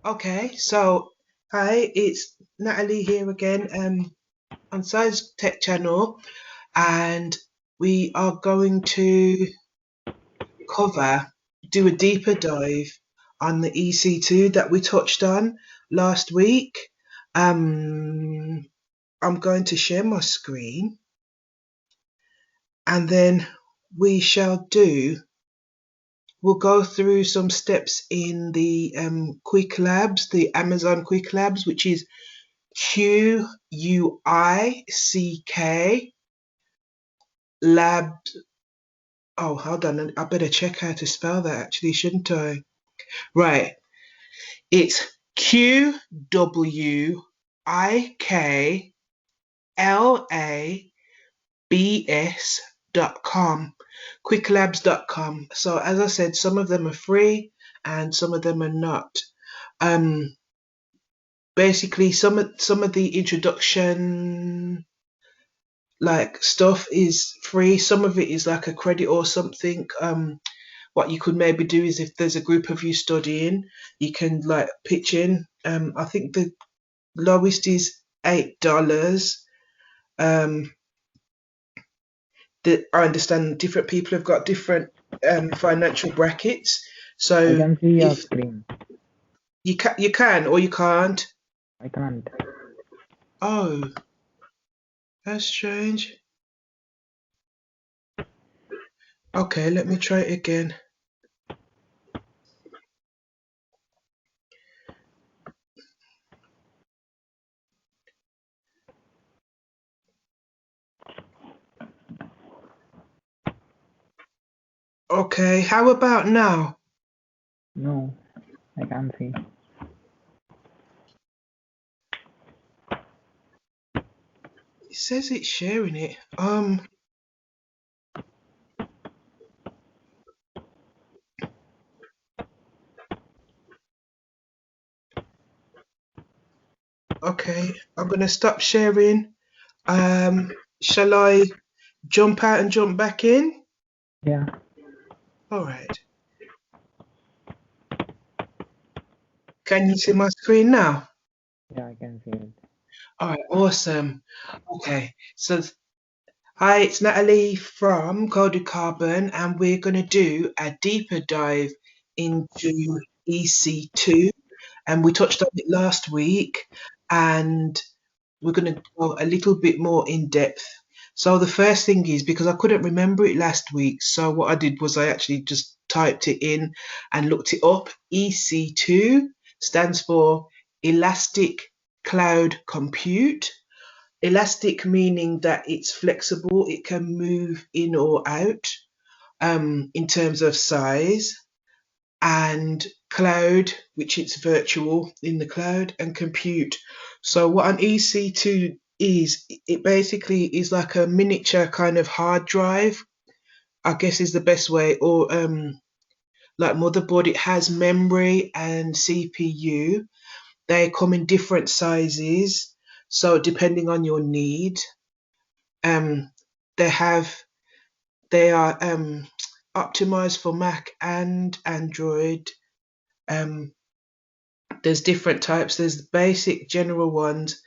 Okay, so hi, it's Natalie here again on Science Tech Channel, and we are going to do a deeper dive on the EC2 that we touched on last week. Um, I'm going to share my screen, and then we shall we'll go through some steps in the Quick Labs, the Amazon Quick Labs, which is QUICK lab. Oh, hold on. I better check how to spell that actually, shouldn't I? Right. It's QWICKLABS.com, quicklabs.com. So as I said, some of them are free and some of them are not. Basically some of the introduction like stuff is free. Some of it is like a credit or something. What you could maybe do is if there's a group of you studying, you can like pitch in. I think the lowest is $8. Um, that I understand different people have got different financial brackets. I So can see your if screen. you can or you can't. I can't. Oh, that's strange. Okay, let me try it again. Okay, how about now? No, I can't see. It says it's sharing it. Okay, I'm gonna stop sharing. Shall I jump out and jump back in? Yeah. All right. Can you see my screen now? Yeah, I can see it. All right, awesome. Okay, so hi, it's Natalie from CodedCarbon, and we're gonna do a deeper dive into EC2, and we touched on it last week, and we're going to go a little bit more in depth. So the first thing is because I couldn't remember it last week, so what I did was I actually just typed it in and looked it up. EC2 stands for Elastic Cloud Compute. Elastic meaning that it's flexible, it can move in or out in terms of size, and cloud, which it's virtual in the cloud, and compute. So what an EC2 is, it basically is like a miniature kind of hard drive, I guess is the best way, or like motherboard. It has memory and CPU. They come in different sizes, so depending on your need, um, they have they are optimized for Mac and Android. Um, there's different types. There's basic general ones.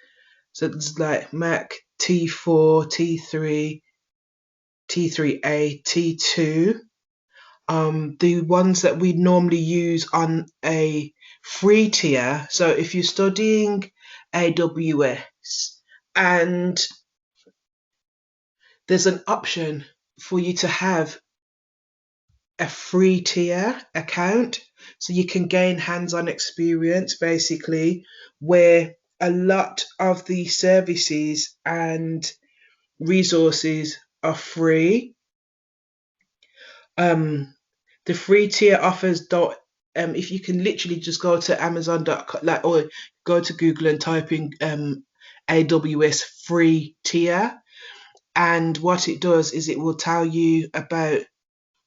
So it's like Mac T4, T3, T3A, T2. The ones that we normally use on a free tier. So if you're studying AWS and there's an option for you to have a free tier account, so you can gain hands-on experience basically, where a lot of the services and resources are free. The free tier offers don't if you can literally just go to Amazon.com, like, or go to Google and type in AWS free tier, and what it does is it will tell you about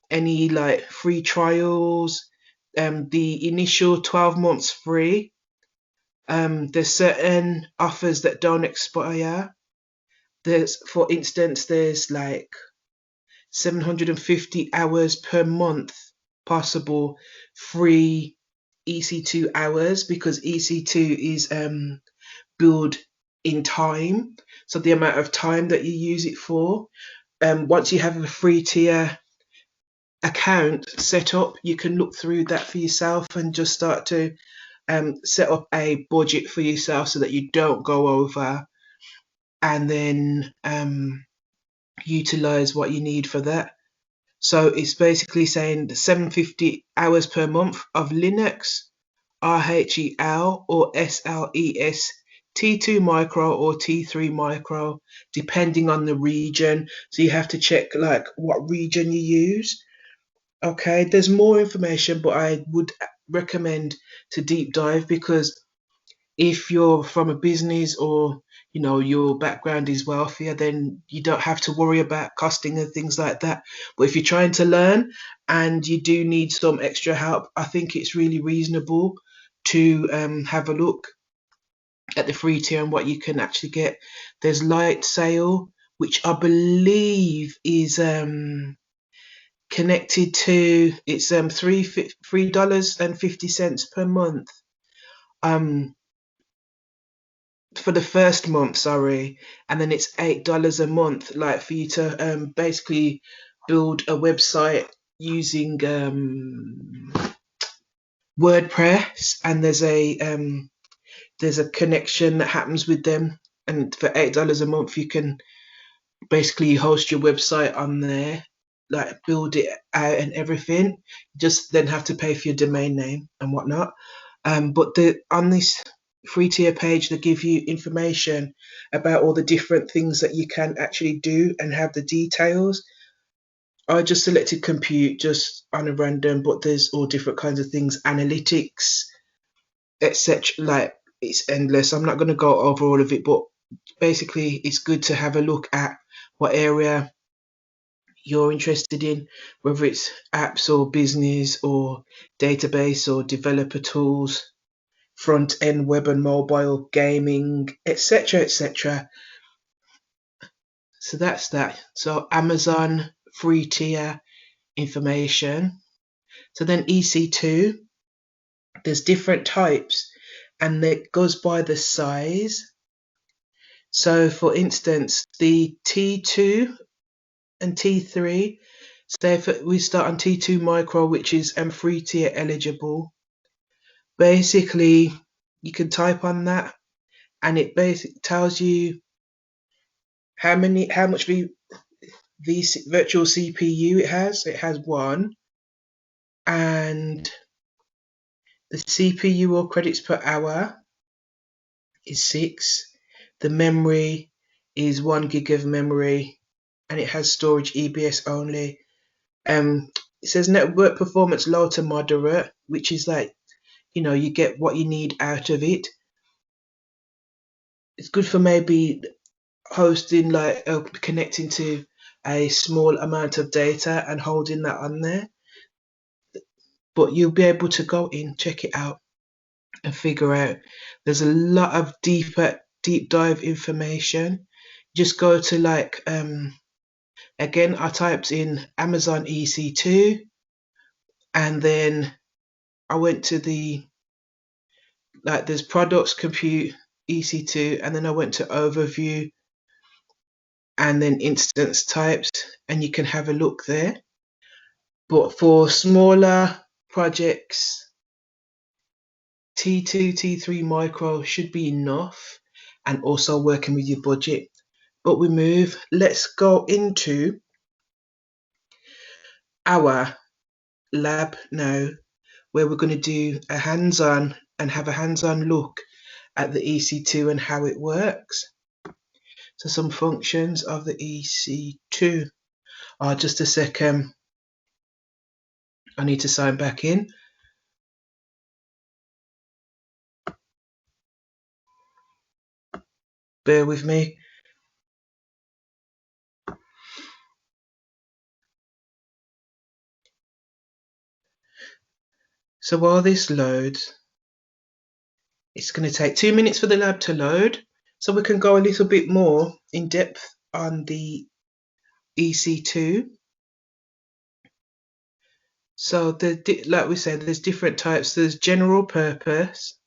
any like free trials, the initial 12 months free. There's certain offers that don't expire. There's, for instance, there's like 750 hours per month possible free EC2 hours, because EC2 is built in time, so the amount of time that you use it for. Once you have a free tier account set up, you can look through that for yourself and just start to set up a budget for yourself so that you don't go over, and then utilize what you need for that. So it's basically saying 750 hours per month of Linux, RHEL or SLES, T2 micro or T3 micro, depending on the region. So you have to check like what region you use. Okay, there's more information, but I would recommend to deep dive, because if you're from a business, or your background is wealthier, then you don't have to worry about costing and things like that. But if you're trying to learn and you do need some extra help, I think it's really reasonable to have a look at the free tier and what you can actually get. There's light sail, which I believe is connected to, it's $3.50 per month. For the first month, sorry, and then it's $8 a month, like for you to basically build a website using WordPress, and there's a connection that happens with them, and for $8 a month you can basically host your website on there, like build it out and everything. Just then have to pay for your domain name and whatnot. But on this free tier page, they give you information about all the different things that you can actually do and have the details. I just selected compute just on a random, but there's all different kinds of things, analytics, etc. Like, it's endless. I'm not going to go over all of it, but basically it's good to have a look at what area you're interested in, whether it's apps or business or database or developer tools, front end, web and mobile, gaming, etc., etc. So that's that. So Amazon free tier information. So then EC2, there's different types, and it goes by the size. So for instance, the T2 and T3, so if we start on T2 micro, which is free tier eligible, basically you can type on that and it basically tells you how much virtual CPU it has. It has one, and the CPU or credits per hour is 6. The memory is 1 gig of memory, and it has storage EBS only. It says network performance low to moderate, which is like, you get what you need out of it. It's good for maybe hosting, like connecting to a small amount of data and holding that on there. But you'll be able to go in, check it out, and figure out. There's a lot of deep dive information. Just go to like again, I typed in Amazon EC2, and then I went to there's products, compute, EC2, and then I went to overview and then instance types, and you can have a look there. But for smaller projects, T2, T3 micro should be enough, and also working with your budget. But let's go into our lab now, where we're going to do a hands-on and have a hands-on look at the EC2 and how it works. So some functions of the EC2. Just a second, I need to sign back in. Bear with me. So while this loads, it's going to take 2 minutes for the lab to load, so we can go a little bit more in depth on the EC2. So like we said, there's different types. There's general purpose.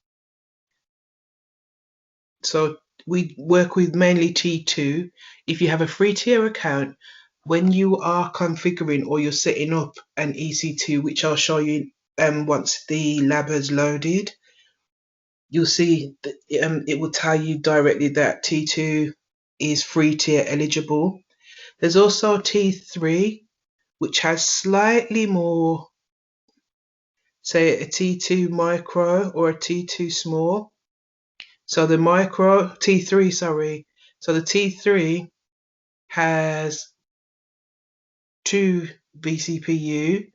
So we work with mainly T2. If you have a free tier account, when you are configuring or you're setting up an EC2, which I'll show you once the lab has loaded, you'll see that it will tell you directly that T2 is free tier eligible. There's also T3, which has slightly more, say a T2 micro or a T2 small. So the micro T3, sorry. So the T3 has 2 vCPU,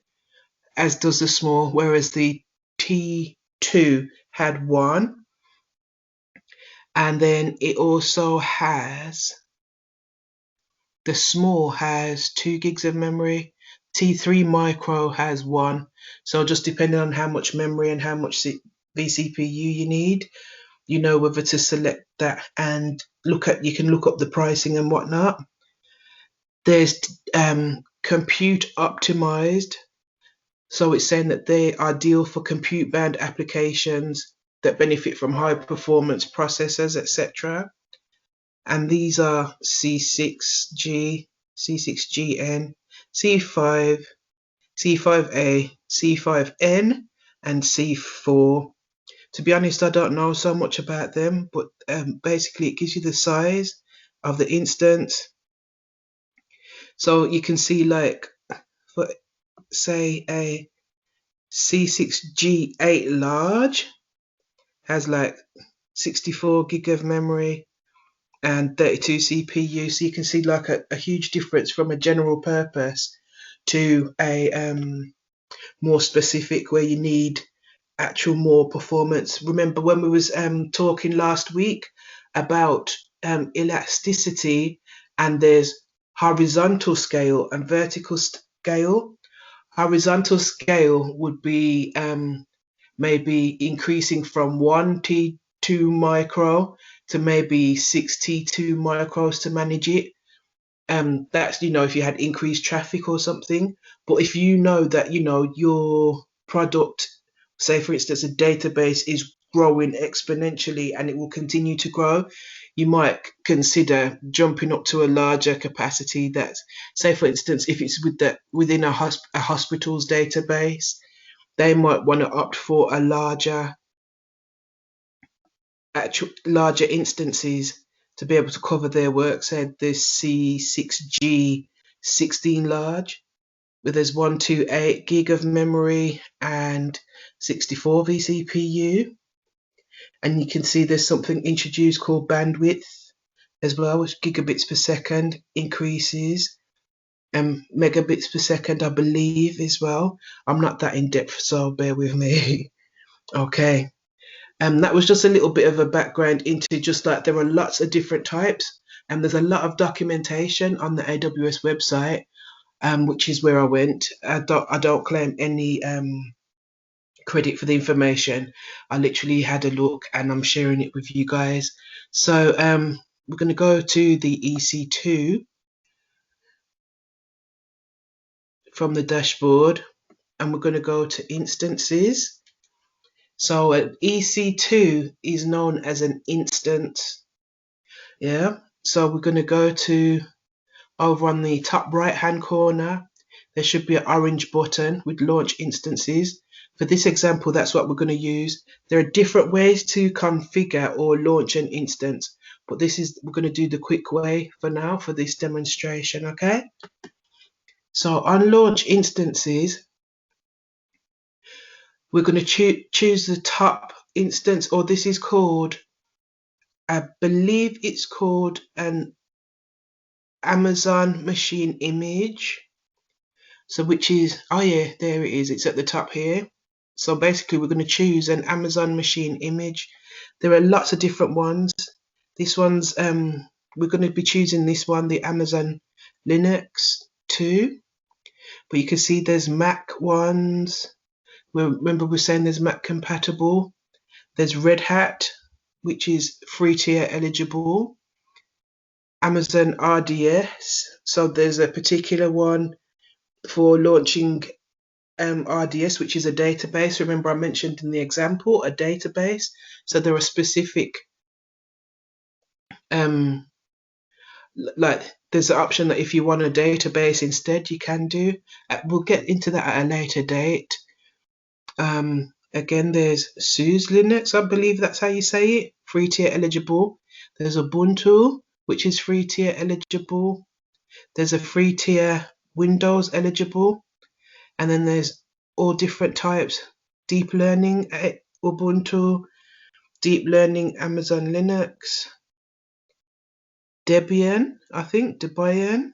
as does the small, whereas the T2 had 1. And then it also has, the small has 2 gigs of memory. T3 micro has 1. So just depending on how much memory and how much vCPU you need, you know whether to select that and you can look up the pricing and whatnot. There's compute optimized. So it's saying that they are ideal for compute bound applications that benefit from high performance processors, etc. And these are C6G, C6GN, C5, C5A, C5N, and C4. To be honest, I don't know so much about them, but basically it gives you the size of the instance. So you can see, like, for say a C6G8 large has like 64 gig of memory and 32 CPU. So you can see like a huge difference from a general purpose to a more specific where you need actual more performance. Remember when we was talking last week about elasticity, and there's horizontal scale and vertical scale. Horizontal scale would be maybe increasing from 1 T2 micro to maybe 6 T2 micros to manage it. That's, if you had increased traffic or something. But if you know that, your product, say for instance, a database is growing exponentially and it will continue to grow, you might consider jumping up to a larger capacity. That's, say for instance, if it's within a hospital's database, they might want to opt for a larger instances to be able to cover their work. Say the C6G 16 large, where there's 128 gig of memory and 64 vCPU. And you can see there's something introduced called bandwidth as well, which gigabits per second increases, and megabits per second, I believe, as well. I'm not that in depth, so bear with me. Okay. That was just a little bit of a background into just like there are lots of different types, and there's a lot of documentation on the AWS website, which is where I went. I don't claim any credit for the information. I literally had a look and I'm sharing it with you guys. So we're going to go to the EC2 from the dashboard, and we're going to go to instances. So an EC2 is known as an instance. Yeah. So we're going to go to over on the top right hand corner. There should be an orange button with launch instances. For this example, that's what we're going to use. There are different ways to configure or launch an instance, but we're going to do the quick way for now for this demonstration. Okay. So on launch instances, we're going to choose the top instance, or this is called, I believe it's called an Amazon machine image. So which is, oh yeah, there it is. It's at the top here. So basically we're going to choose an Amazon machine image. There are lots of different ones. This one's, we're going to be choosing this one, the Amazon Linux 2. But you can see there's Mac ones. Remember we're saying there's Mac compatible. There's Red Hat, which is free tier eligible. Amazon RDS. So there's a particular one for launching RDS, which is a database. Remember, I mentioned in the example a database. So there are specific like there's an option that if you want a database instead, you can do. We'll get into that at a later date. Again, there's SUSE Linux, I believe that's how you say it, free tier eligible. There's Ubuntu, which is free tier eligible. There's a free tier Windows eligible. And then there's all different types. Deep learning Ubuntu, deep learning Amazon Linux, Debian, I think, Debian,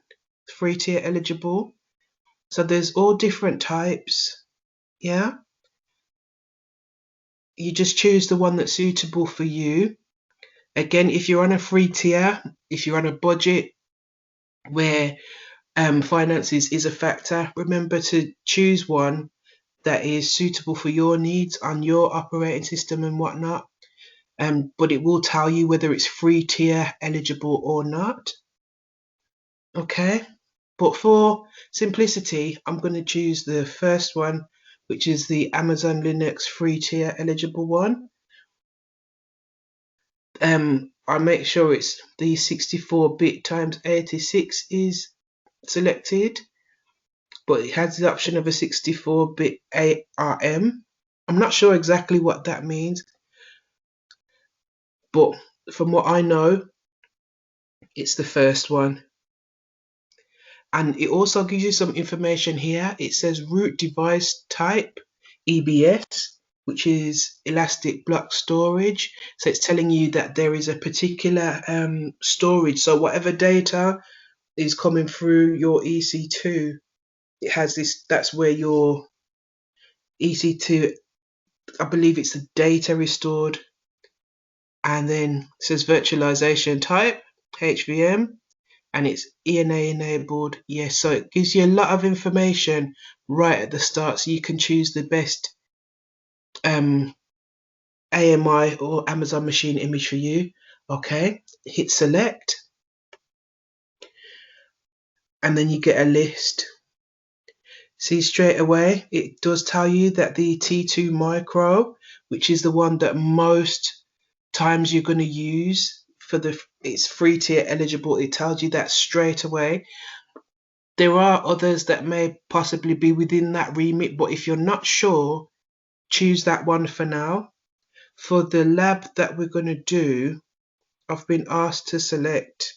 free tier eligible. So there's all different types. Yeah. You just choose the one that's suitable for you. Again, if you're on a free tier, if you're on a budget where finances is a factor, remember to choose one that is suitable for your needs on your operating system and whatnot. But it will tell you whether it's free tier eligible or not. Okay, but for simplicity, I'm going to choose the first one, which is the Amazon Linux free tier eligible one. I make sure it's the 64-bit times 86 is selected, but it has the option of a 64-bit ARM. I'm not sure exactly what that means, but from what I know, it's the first one. And it also gives you some information here. It says root device type, EBS, which is elastic block storage. So it's telling you that there is a particular storage. So whatever data is coming through your EC2, it has this, that's where your EC2, I believe it's the data is stored. And then it says virtualization type, HVM, and it's ENA enabled. Yes, so it gives you a lot of information right at the start, so you can choose the best AMI or Amazon machine image for you. Okay, hit select, and then you get a list. See, straight away it does tell you that the T2 micro, which is the one that most times you're going to use for it's free tier eligible, it tells you that straight away. There are others that may possibly be within that remit, but if you're not sure, choose that one for now. For the lab that we're going to do, I've been asked to select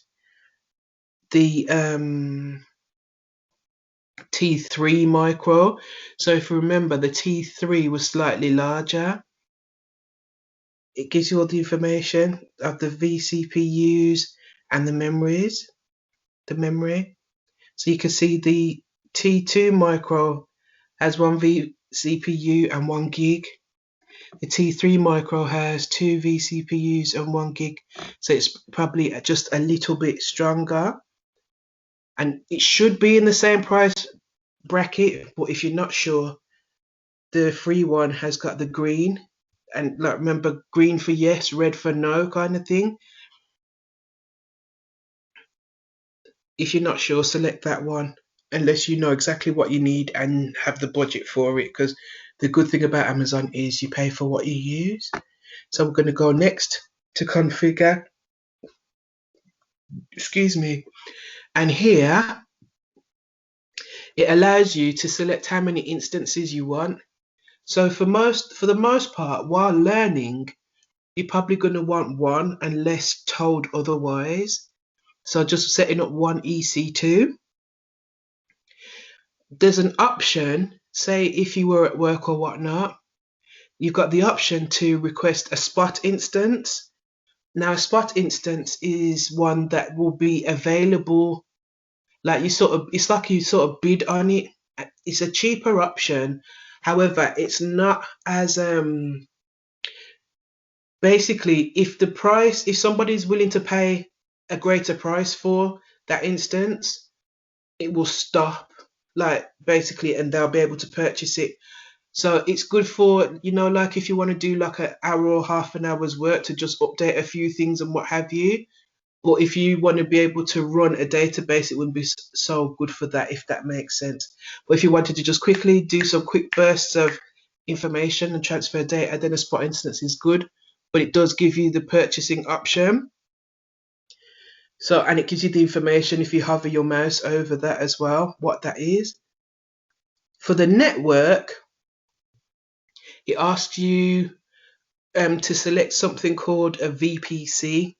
the T3 micro. So if you remember, the T3 was slightly larger. It gives you all the information of the vCPUs and the memory. So you can see the T2 micro has one vCPU and 1 gig. The T3 micro has 2 vCPUs and 1 gig. So it's probably just a little bit stronger. And it should be in the same price bracket, but if you're not sure, the free one has got the green. And like, remember, green for yes, red for no kind of thing. If you're not sure, select that one, unless you know exactly what you need and have the budget for it, because the good thing about Amazon is you pay for what you use. So we're going to go next to configure. Excuse me. And here it allows you to select how many instances you want. So for the most part, while learning, you're probably going to want one unless told otherwise. So just setting up one EC2. There's an option, say if you were at work or whatnot, you've got the option to request a spot instance. Now a spot instance is one that will be available, like it's like you sort of bid on it. It's a cheaper option. However, it's not as basically, if somebody's willing to pay a greater price for that instance, it will stop, like basically, and they'll be able to purchase it. So it's good for, like if you want to do like an hour or half an hour's work to just update a few things and what have you. But if you want to be able to run a database, it wouldn't be so good for that, if that makes sense. But if you wanted to just quickly do some quick bursts of information and transfer data, then a spot instance is good. But it does give you the purchasing option. So, and it gives you the information if you hover your mouse over that as well, what that is. For the network, it asks you to select something called a VPC.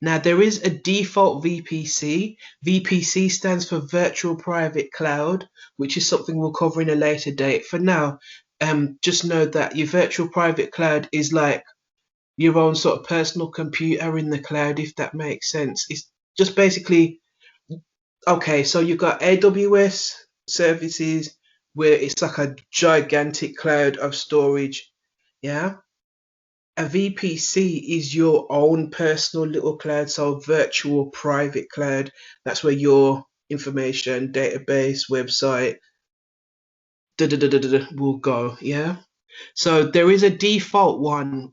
Now, there is a default VPC. VPC stands for Virtual Private Cloud, which is something we'll cover in a later date. For now, just know that your Virtual Private Cloud is like your own sort of personal computer in the cloud, if that makes sense. It's just basically, okay, so you've got AWS services where it's like a gigantic cloud of storage, yeah? A VPC is your own personal little cloud, so virtual private cloud. That's where your information, database, website, will go, yeah? So there is a default one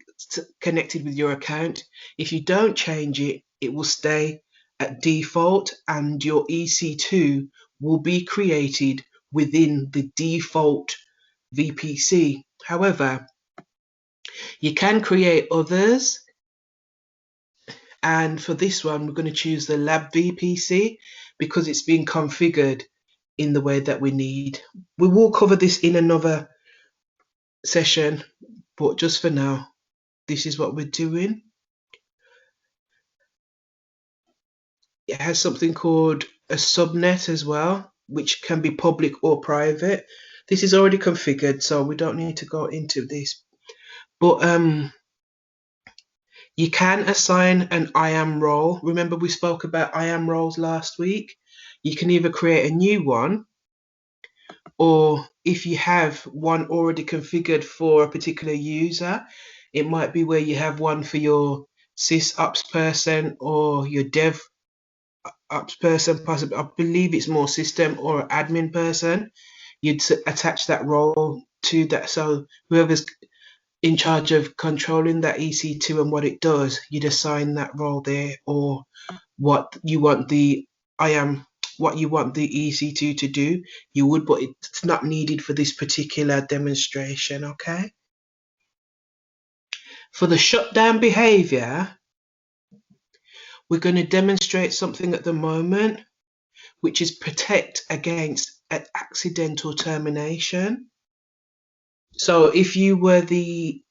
connected with your account. If you don't change it, it will stay at default and your EC2 will be created within the default VPC. However, you can create others. And for this one, we're going to choose the lab VPC because it's been configured in the way that we need. We will cover this in another session, but just for now, this is what we're doing. It has something called a subnet as well, which can be public or private. This is already configured, so we don't need to go into this. But you can assign an IAM role. Remember we spoke about IAM roles last week? You can either create a new one, or if you have one already configured for a particular user, it might be where you have one for your sysops person or your dev ops person, possibly. I believe it's more system or admin person. You'd attach that role to that. So whoever's in charge of controlling that EC2 and what it does, you'd assign that role there, or what you want the EC2 to do, you would, but it's not needed for this particular demonstration, okay? For the shutdown behavior, we're going to demonstrate something at the moment, which is protect against an accidental termination. So if you were the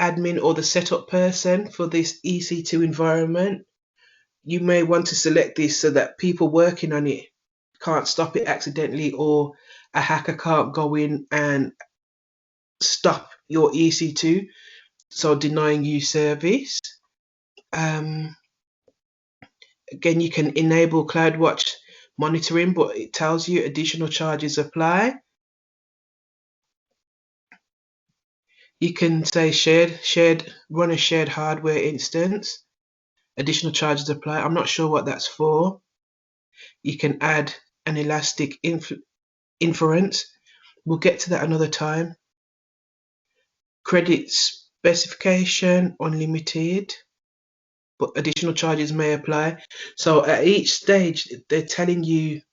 admin or the setup person for this EC2 environment, you may want to select this so that people working on it can't stop it accidentally, or a hacker can't go in and stop your EC2, so denying you service. Again, you can enable CloudWatch monitoring, but it tells you additional charges apply. You can say run a shared hardware instance. Additional charges apply. I'm not sure what that's for. You can add an elastic inference. We'll get to that another time. Credit specification unlimited, but additional charges may apply. So at each stage, they're telling you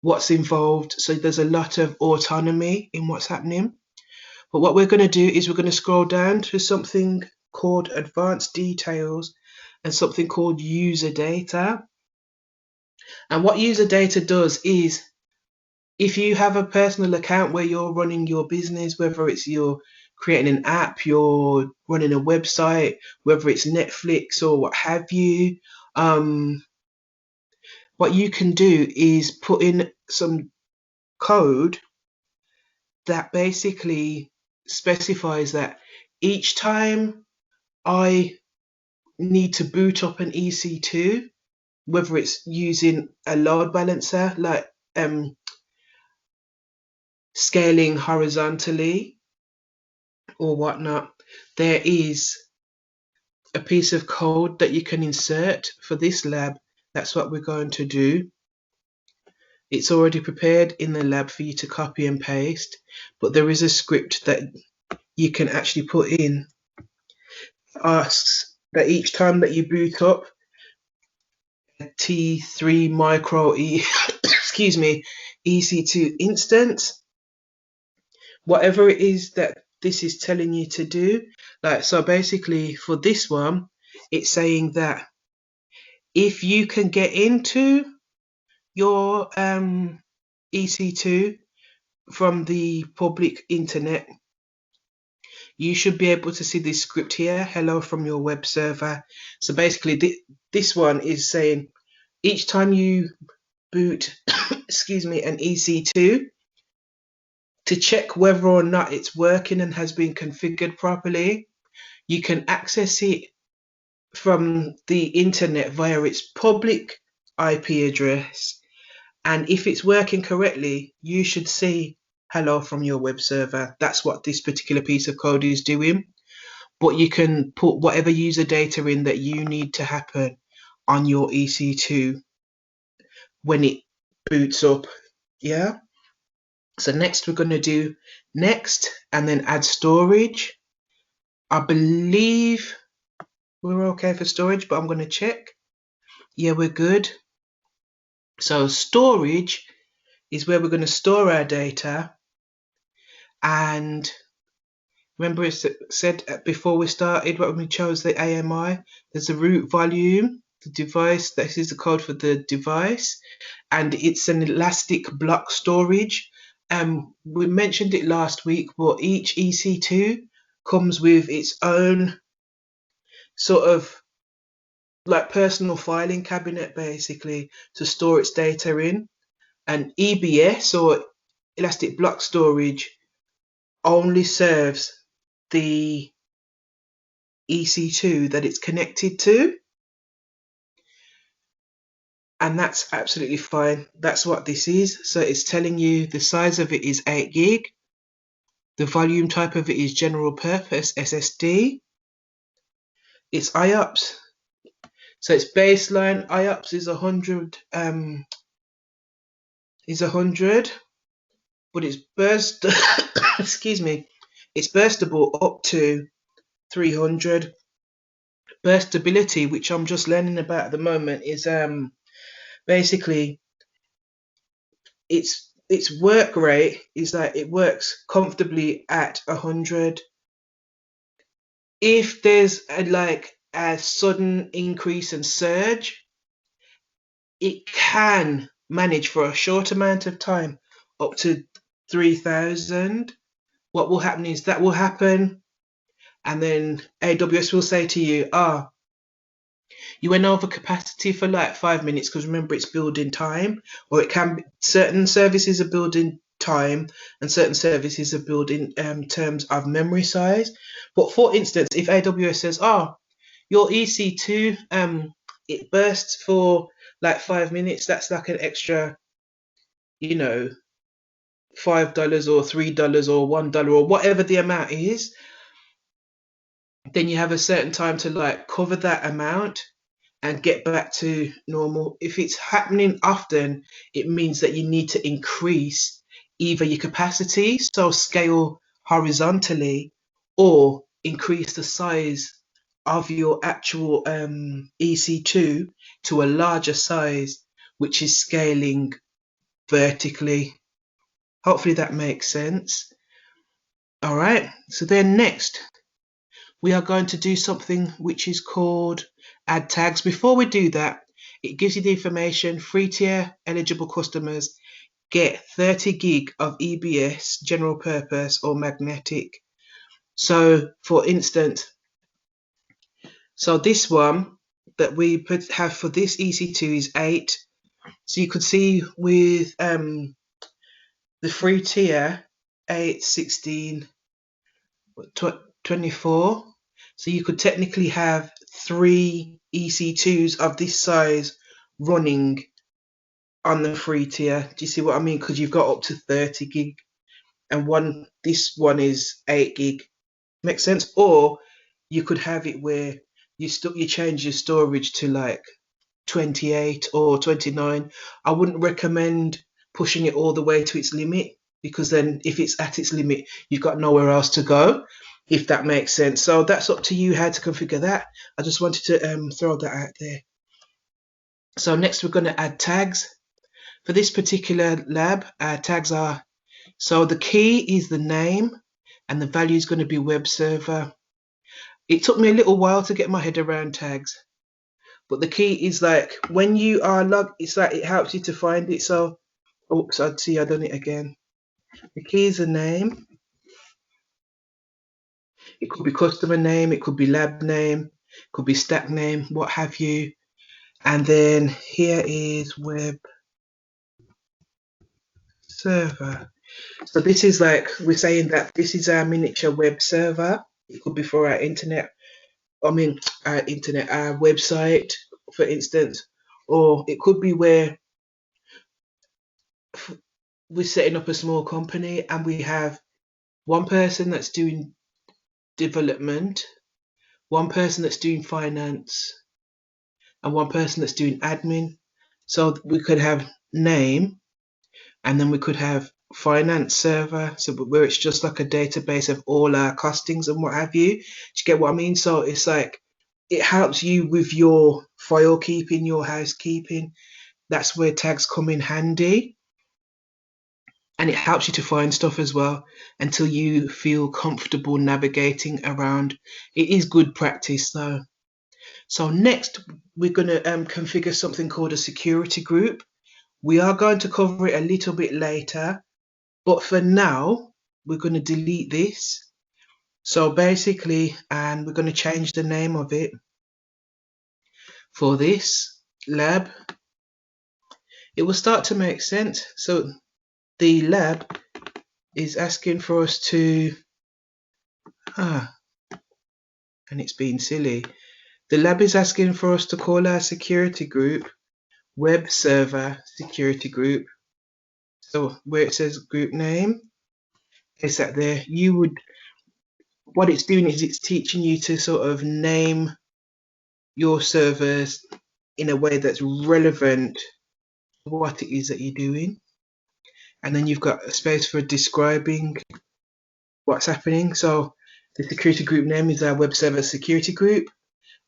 what's involved. So there's a lot of autonomy in what's happening. But what we're going to do is we're going to scroll down to something called advanced details and something called user data. And what user data does is, if you have a personal account where you're running your business, whether it's you're creating an app, you're running a website, whether it's Netflix or what have you, what you can do is put in some code that basically specifies that each time I need to boot up an EC2, whether it's using a load balancer, like scaling horizontally or whatnot, there is a piece of code that you can insert for this lab. That's what we're going to do. It's already prepared in the lab for you to copy and paste, but there is a script that you can actually put in. Asks that each time that you boot up, T3 micro excuse me, EC2 instance, whatever it is that this is telling you to do. Like, so basically for this one, it's saying that if you can get into your EC2 from the public internet, you should be able to see this script here, hello from your web server. So basically this one is saying each time you boot excuse me, an EC2, to check whether or not it's working and has been configured properly, you can access it from the internet via its public IP address. And if it's working correctly, you should see hello from your web server. That's what this particular piece of code is doing. But you can put whatever user data in that you need to happen on your EC2 when it boots up. Yeah. So next we're going to do next and then add storage. I believe we're okay for storage, but I'm going to check. Yeah, we're good. So storage is where we're going to store our data. And remember it said before we started when we chose the AMI, there's a root volume, the device, this is the code for the device, and it's an elastic block storage. We mentioned it last week, but each EC2 comes with its own sort of like personal filing cabinet basically to store its data in. And EBS, or elastic block storage, only serves the EC2 that it's connected to, and that's absolutely fine. That's what this is. So it's telling you the size of it is 8 gig, the volume type of it is general purpose SSD, it's IOPS, so its baseline IOPS is 100 but it's burst excuse me, it's burstable up to 300. Burstability, which I'm just learning about at the moment, is basically its work rate is that it works comfortably at 100. If there's a sudden increase and surge, it can manage for a short amount of time up to 3000. What will happen is that will happen, and then AWS will say to you, you went over capacity for like 5 minutes, because remember it's building time, or it can be, certain services are building time and certain services are building terms of memory size. But for instance, if AWS says, your EC2 it bursts for like 5 minutes, that's like an extra, $5 or $3 or $1 or whatever the amount is, then you have a certain time to like cover that amount and get back to normal. If it's happening often, it means that you need to increase either your capacity, so scale horizontally, or increase the size of your actual EC2 to a larger size, which is scaling vertically. Hopefully that makes sense. All right, so then next we are going to do something which is called add tags. Before we do that, it gives you the information: free tier eligible customers get 30 gig of EBS, general purpose or magnetic. So for instance, so this one that we have for this EC2 is 8. So you could see with the free tier 8, 16, 24. So you could technically have 3 EC2s of this size running on the free tier. Do you see what I mean? Because you've got up to 30 gig, and this one is 8 gig. Makes sense? Or you could have it where you change your storage to like 28 or 29. I wouldn't recommend pushing it all the way to its limit, because then if it's at its limit, you've got nowhere else to go, if that makes sense. So that's up to you how to configure that. I just wanted to throw that out there. So next we're going to add tags. For this particular lab, tags are, so the key is the name and the value is going to be web server. It took me a little while to get my head around tags, but the key is like when you are logged, it's like it helps you to find it. So, oops, I'd see I've done it again. The key is a name. It could be customer name, it could be lab name, it could be stack name, what have you. And then here is web server. So this is like, we're saying that this is our miniature web server. It could be for our internet, our website, for instance, or it could be where we're setting up a small company and we have one person that's doing development, one person that's doing finance, and one person that's doing admin. So we could have name, and then we could have finance server, so where it's just like a database of all our costings and what have you. Do you get what I mean? So it's like it helps you with your file keeping, your housekeeping. That's where tags come in handy. And it helps you to find stuff as well until you feel comfortable navigating around. It is good practice though. So next we're going to configure something called a security group. We are going to cover it a little bit later, but for now we're going to delete this. So basically, and we're going to change the name of it for this lab. It will start to make sense. So the lab is asking for us to, and it's being silly. The lab is asking for us to call our security group Web Server Security Group. So where it says group name, it's that there. What it's doing is it's teaching you to sort of name your servers in a way that's relevant to what it is that you're doing. And then you've got a space for describing what's happening. So the security group name is our web server security group,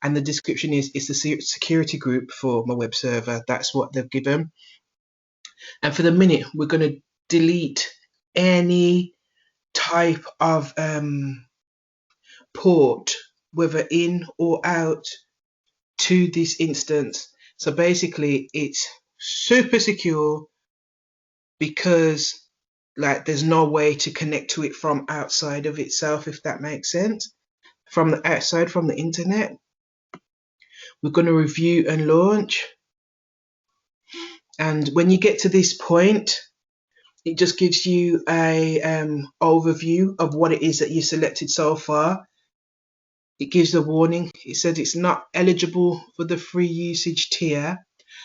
and the description is it's the security group for my web server. That's what they've given. And for the minute, we're going to delete any type of port, whether in or out, to this instance. So basically it's super secure because like there's no way to connect to it from outside of itself, if that makes sense. From the outside, from the internet. We're going to review and launch. And when you get to this point, it just gives you a overview of what it is that you selected so far. It gives a warning. It says it's not eligible for the free usage tier.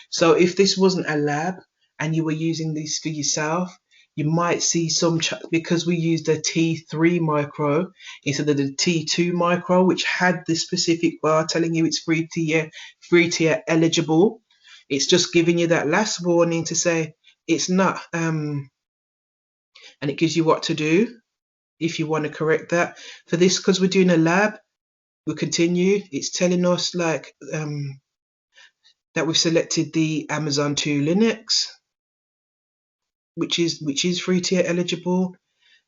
So if this wasn't a lab and you were using this for yourself, you might see some, because we used a T3 micro instead of the T2 micro, which had this specific bar telling you it's free tier eligible. It's just giving you that last warning to say it's not, and it gives you what to do if you want to correct that. For this, because we're doing a lab, we continue. It's telling us like that we've selected the Amazon 2 Linux, which is free tier eligible.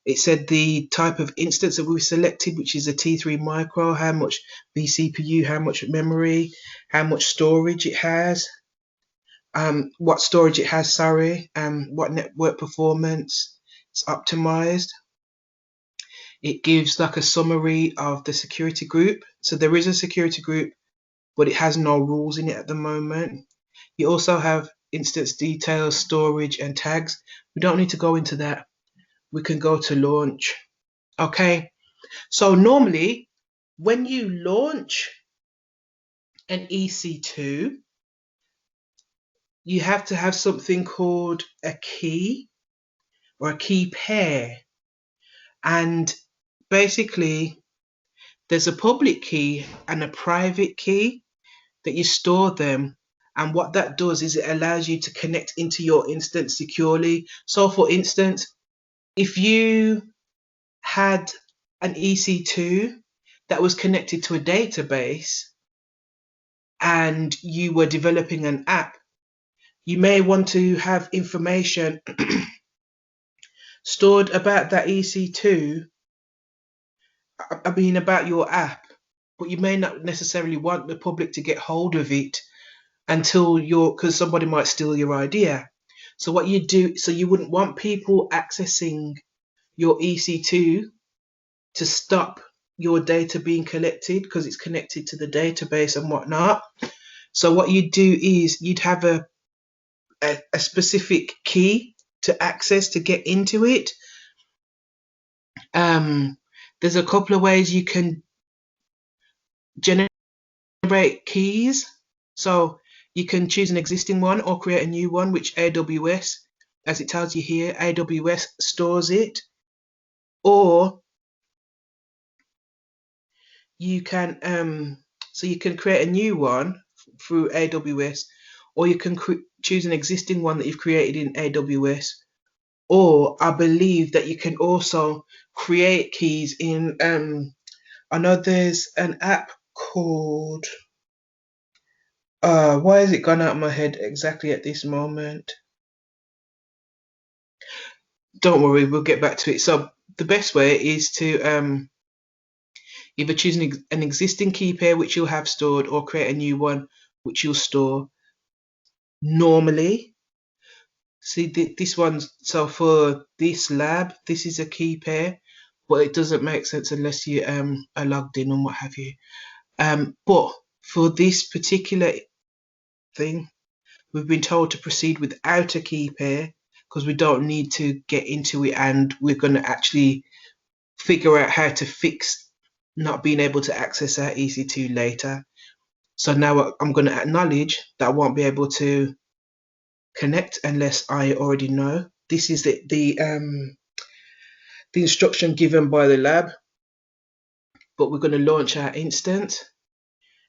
It said the type of instance that we selected, which is a T3 micro, how much vCPU, how much memory, how much storage it has, what storage it has, sorry, what network performance it's optimized. It gives like a summary of the security group. So there is a security group, but it has no rules in it at the moment. You also have instance details, storage, and tags. We don't need to go into that. We can go to launch. Okay, so normally when you launch an EC2, you have to have something called a key or a key pair. And basically, there's a public key and a private key that you store them. And what that does is it allows you to connect into your instance securely. So for instance, if you had an EC2 that was connected to a database and you were developing an app you may want to have information stored about that EC2, I mean about your app, but you may not necessarily want the public to get hold of it until because somebody might steal your idea. So what you do, so you wouldn't want people accessing your EC2 to stop your data being collected because it's connected to the database and whatnot. So what you do is you'd have a specific key to access to get into it. There's a couple of ways you can generate keys. So you can choose an existing one or create a new one, which AWS, as it tells you here, AWS stores it. Or you can so you can create a new one through AWS, or you can choose an existing one that you've created in AWS. Or I believe that you can also create keys in I know there's an app called why has it gone out of my head exactly at this moment? Don't worry, we'll get back to it. So the best way is to either choose an existing key pair which you'll have stored, or create a new one which you'll store normally. See this one's, so for this lab, this is a key pair, but it doesn't make sense unless you are logged in and what have you. But for this particular thing, we've been told to proceed without a key pair because we don't need to get into it, and we're going to actually figure out how to fix not being able to access our EC2 later. So now I'm going to acknowledge that I won't be able to connect unless I already know. This is the instruction given by the lab, but we're going to launch our instance,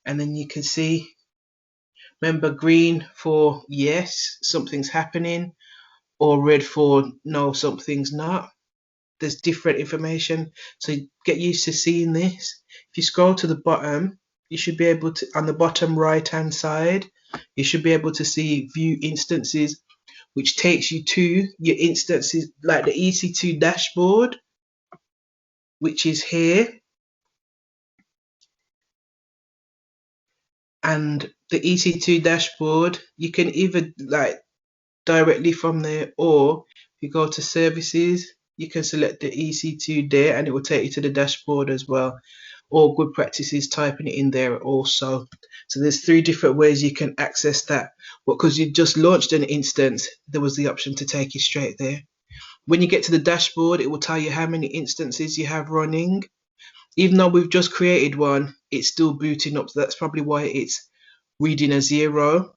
and then you can see, remember, green for yes, something's happening, or red for no, something's not. There's different information, so get used to seeing this. If you scroll to the bottom, you should be able to, on the bottom right hand side, you should be able to see view instances, which takes you to your instances like the EC2 Dashboard, which is here, and the EC2 Dashboard you can either like directly from there, or if you go to services, you can select the EC2 there and it will take you to the dashboard as well. Or good practice is typing it in there also. So there's 3 different ways you can access that. But because you just launched an instance, there was the option to take you straight there. When you get to the dashboard, it will tell you how many instances you have running. Even though we've just created one, it's still booting up. So that's probably why it's reading a 0.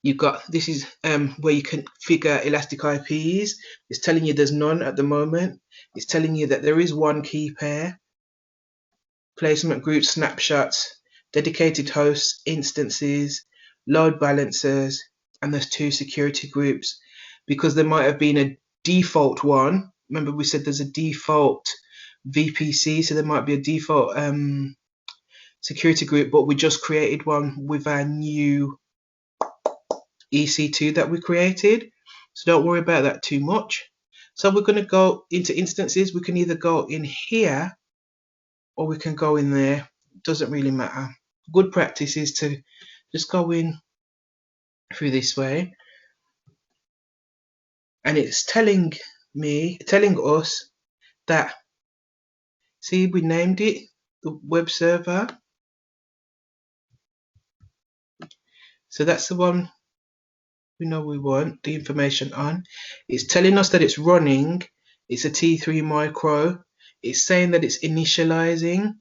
You've got, this is where you can figure elastic IPs. It's telling you there's none at the moment. It's telling you that there is one key pair, placement groups, snapshots, dedicated hosts, instances, load balancers, and there's 2 security groups, because there might have been a default one. Remember we said there's a default VPC, so there might be a default security group, but we just created one with our new EC2 that we created, so don't worry about that too much. So we're going to go into instances. We can either go in here or we can go in there, doesn't really matter. Good practice is to just go in through this way, and it's telling us that, see, we named it the web server, so that's the one we know we want the information on. It's telling us that it's running. It's a T3 micro. It's saying that it's initializing.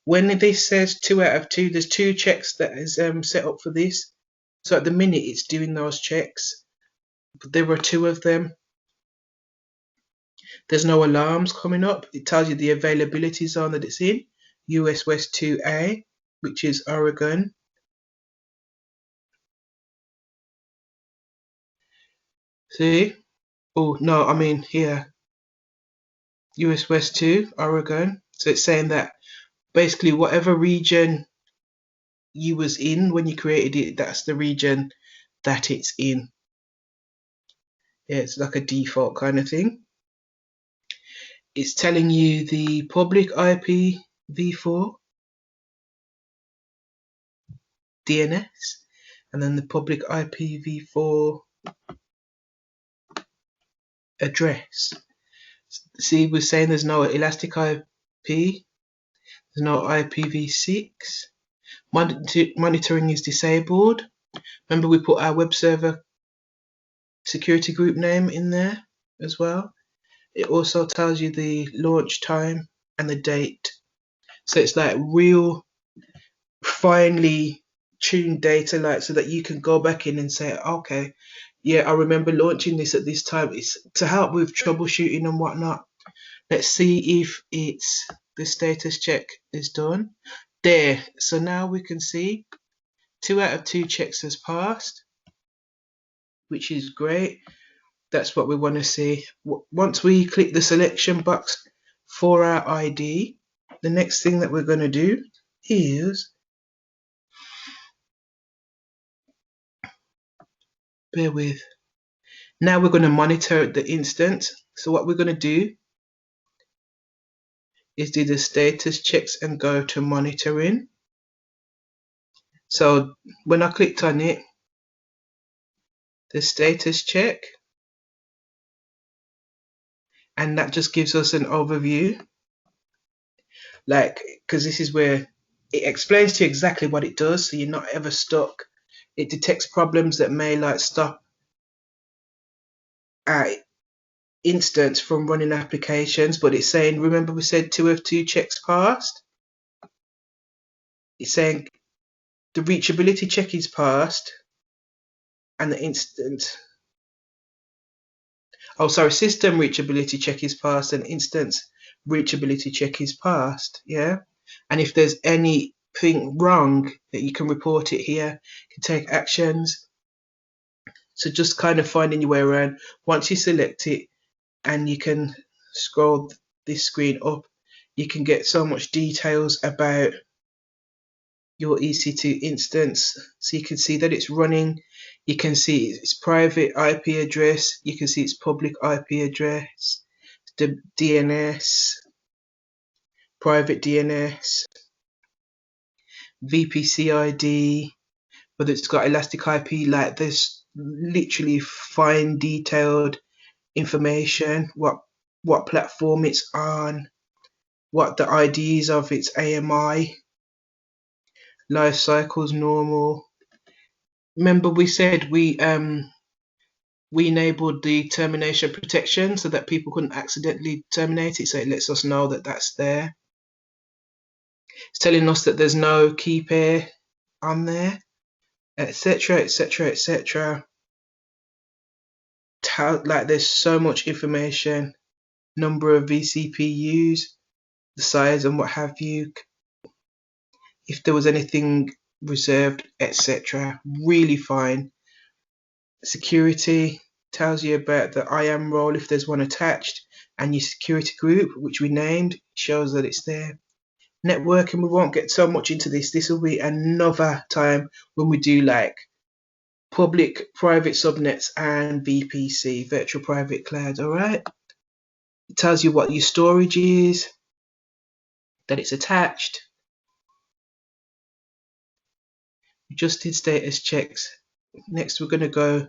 When this says 2 out of 2, there's 2 checks that is set up for this. So at the minute it's doing those checks, but there are 2 of them. There's no alarms coming up. It tells you the availability zone that it's in, US West 2A, which is Oregon. See? Oh, no, I mean here, US West 2, Oregon. So it's saying that basically whatever region you was in when you created it, that's the region that it's in. Yeah, it's like a default kind of thing. It's telling you the public IPv4 DNS and then the public IPv4 address. See, we're saying there's no elastic IP, there's no IPv6. Monitoring is disabled. Remember, we put our web server security group name in there as well. It also tells you the launch time and the date. So it's like real finely tuned data, like so that you can go back in and say, okay, yeah, I remember launching this at this time. It's to help with troubleshooting and whatnot. Let's see if it's the status check is done. There. So now we can see 2 out of 2 checks has passed, which is great. That's what we want to see. Once we click the selection box for our ID, the next thing that we're going to do is, bear with, now we're going to monitor the instance. So what we're going to do is do the status checks and go to monitoring. So when I clicked on it, the status check, and that just gives us an overview, like, because this is where it explains to you exactly what it does, so you're not ever stuck. It detects problems that may like stop our instance from running applications, but it's saying, remember we said 2 of 2 checks passed? It's saying the reachability check is passed and the instance, oh sorry, system reachability check is passed and instance reachability check is passed. Yeah, and if there's anything wrong, that you can report it here, you can take actions. So just kind of finding your way around. Once you select it and you can scroll this screen up, you can get so much details about your EC2 instance. So you can see that it's running, you can see its private IP address, you can see its public IP address, the DNS, private DNS, VPC ID, whether it's got elastic IP, like there's literally fine detailed information, what platform it's on, what the IDs of its AMI, life cycles normal. Remember we said we enabled the termination protection so that people couldn't accidentally terminate it, so it lets us know that that's there. It's telling us that there's no key pair on there, etc, etc, etc. Like there's so much information, number of vCPUs, the size and what have you, if there was anything reserved, etc. Really fine. Security tells you about the IAM role if there's one attached, and your security group, which we named, shows that it's there. Networking, we won't get so much into this. This will be another time when we do like public private subnets and VPC, virtual private cloud. All right, it tells you what your storage is, that it's attached. We just did status checks. Next we're going to go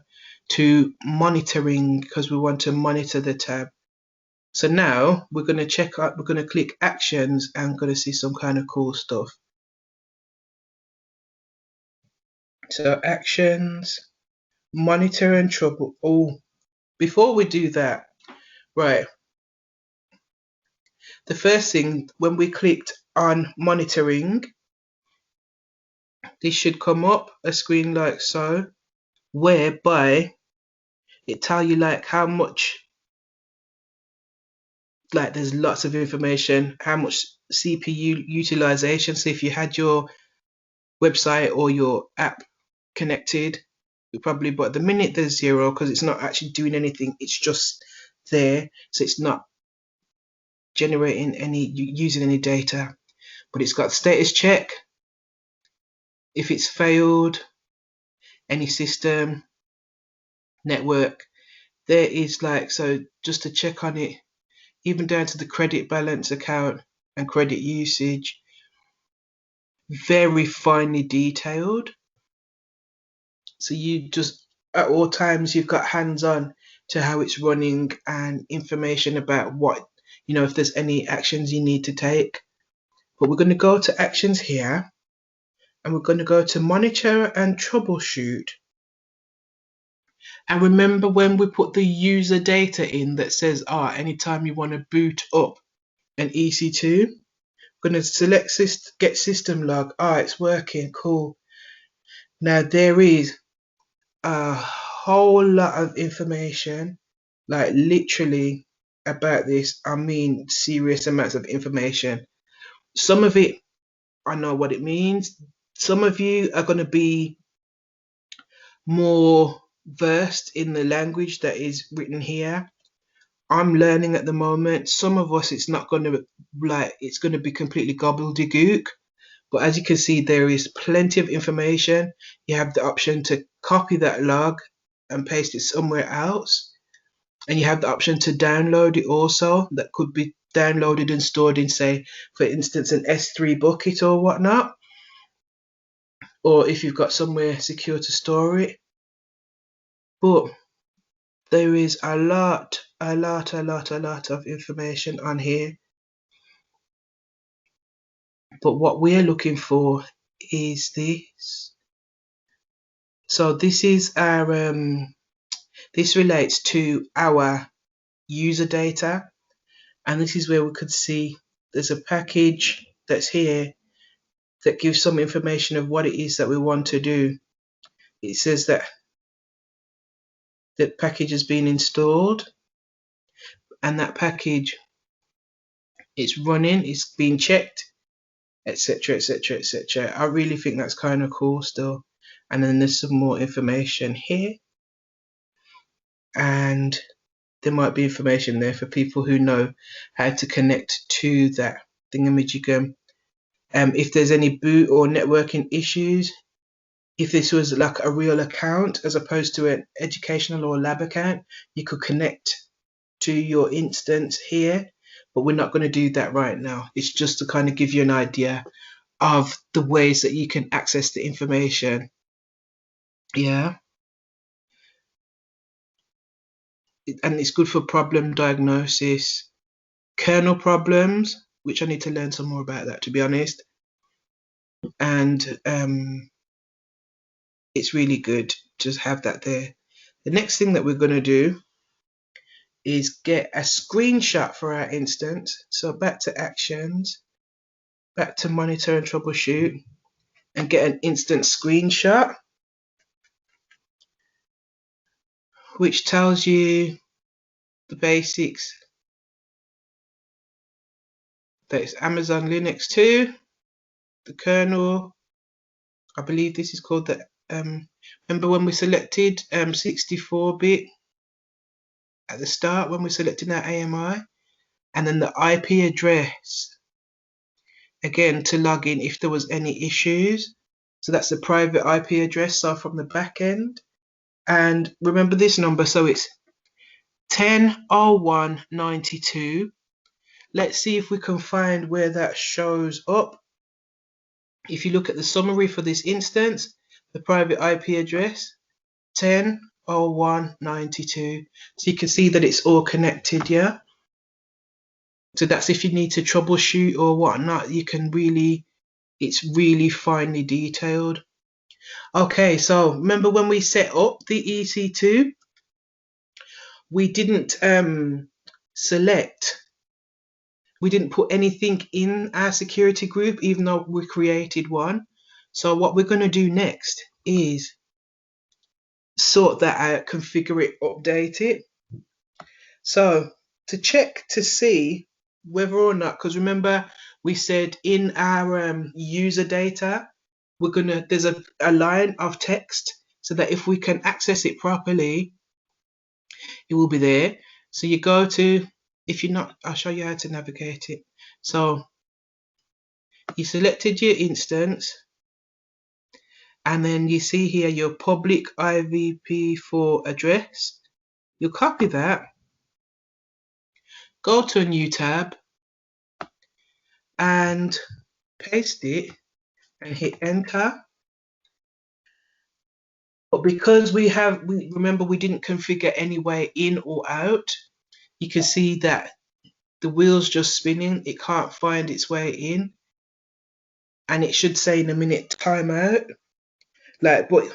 to monitoring because we want to monitor the tab. So now we're going to check out, we're going to click actions and going to see some kind of cool stuff. So actions, monitor and trouble. Oh, before we do that, right, the first thing, when we clicked on monitoring, this should come up a screen like so, whereby it tell you like how much, like there's lots of information, how much CPU utilization. So if you had your website or your app connected, you probably, but at the minute there's 0 because it's not actually doing anything, it's just there, so it's not generating any, using any data. But it's got status check, if it's failed, any system, network. There is like, so just to check on it, even down to the credit balance account and credit usage, very finely detailed. So you just, at all times, you've got hands-on to how it's running and information about what, if there's any actions you need to take. But we're going to go to actions here, and we're going to go to monitor and troubleshoot. And remember when we put the user data in that says, anytime you want to boot up an EC2, we're going to select get system log. It's working, cool. Now there is a whole lot of information, like literally about this. I mean, serious amounts of information. Some of it, I know what it means. Some of you are going to be more versed in the language that is written here. I'm learning at the moment. Some of us, it's not going to it's going to be completely gobbledygook. But as you can see, there is plenty of information. You have the option to copy that log and paste it somewhere else. And you have the option to download it also. That could be downloaded and stored in, say, for instance, an S3 bucket or whatnot. Or if you've got somewhere secure to store it. But there is a lot of information on here. But what we're looking for is this. So this is our this relates to our user data, and this is where we could see there's a package that's here that gives some information of what it is that we want to do. It says that that package has been installed, and that package, it's running, it's being checked, etc, etc, etc. I really think that's kind of cool still. And then there's some more information here, and there might be information there for people who know how to connect to that thingamajigam. If there's any boot or networking issues, if this was like a real account as opposed to an educational or lab account, you could connect to your instance here, but we're not going to do that right now. It's just to kind of give you an idea of the ways that you can access the information. Yeah. And it's good for problem diagnosis, kernel problems, which I need to learn some more about that, to be honest. And it's really good to have that there. The next thing that we're going to do is get a screenshot for our instance. So back to actions, back to monitor and troubleshoot, and get an instance screenshot, which tells you the basics. That it's Amazon Linux 2, the kernel. I believe this is called the remember when we selected 64-bit at the start when we selected our AMI, and then the IP address again to log in if there was any issues. So that's the private IP address, so from the back end. And remember this number, so it's 10.01.92. Let's see if we can find where that shows up. If you look at the summary for this instance, the private IP address 10.01.92, so you can see that it's all connected. Yeah, so that's if you need to troubleshoot or whatnot, you can really, it's really finely detailed. Okay, so remember when we set up the EC2, we didn't we didn't put anything in our security group, even though we created one. So what we're going to do next is sort that out, configure it, update it. So to check to see whether or not, because remember we said in our user data, there's a line of text so that if we can access it properly, it will be there. So you go to, if you're not, I'll show you how to navigate it. So you selected your instance, and then you see here your public IVP4 address. You copy that, go to a new tab and paste it and hit enter. But because we remember we didn't configure any way in or out, you can see that the wheel's just spinning. It can't find its way in, and it should say in a minute timeout. Like, but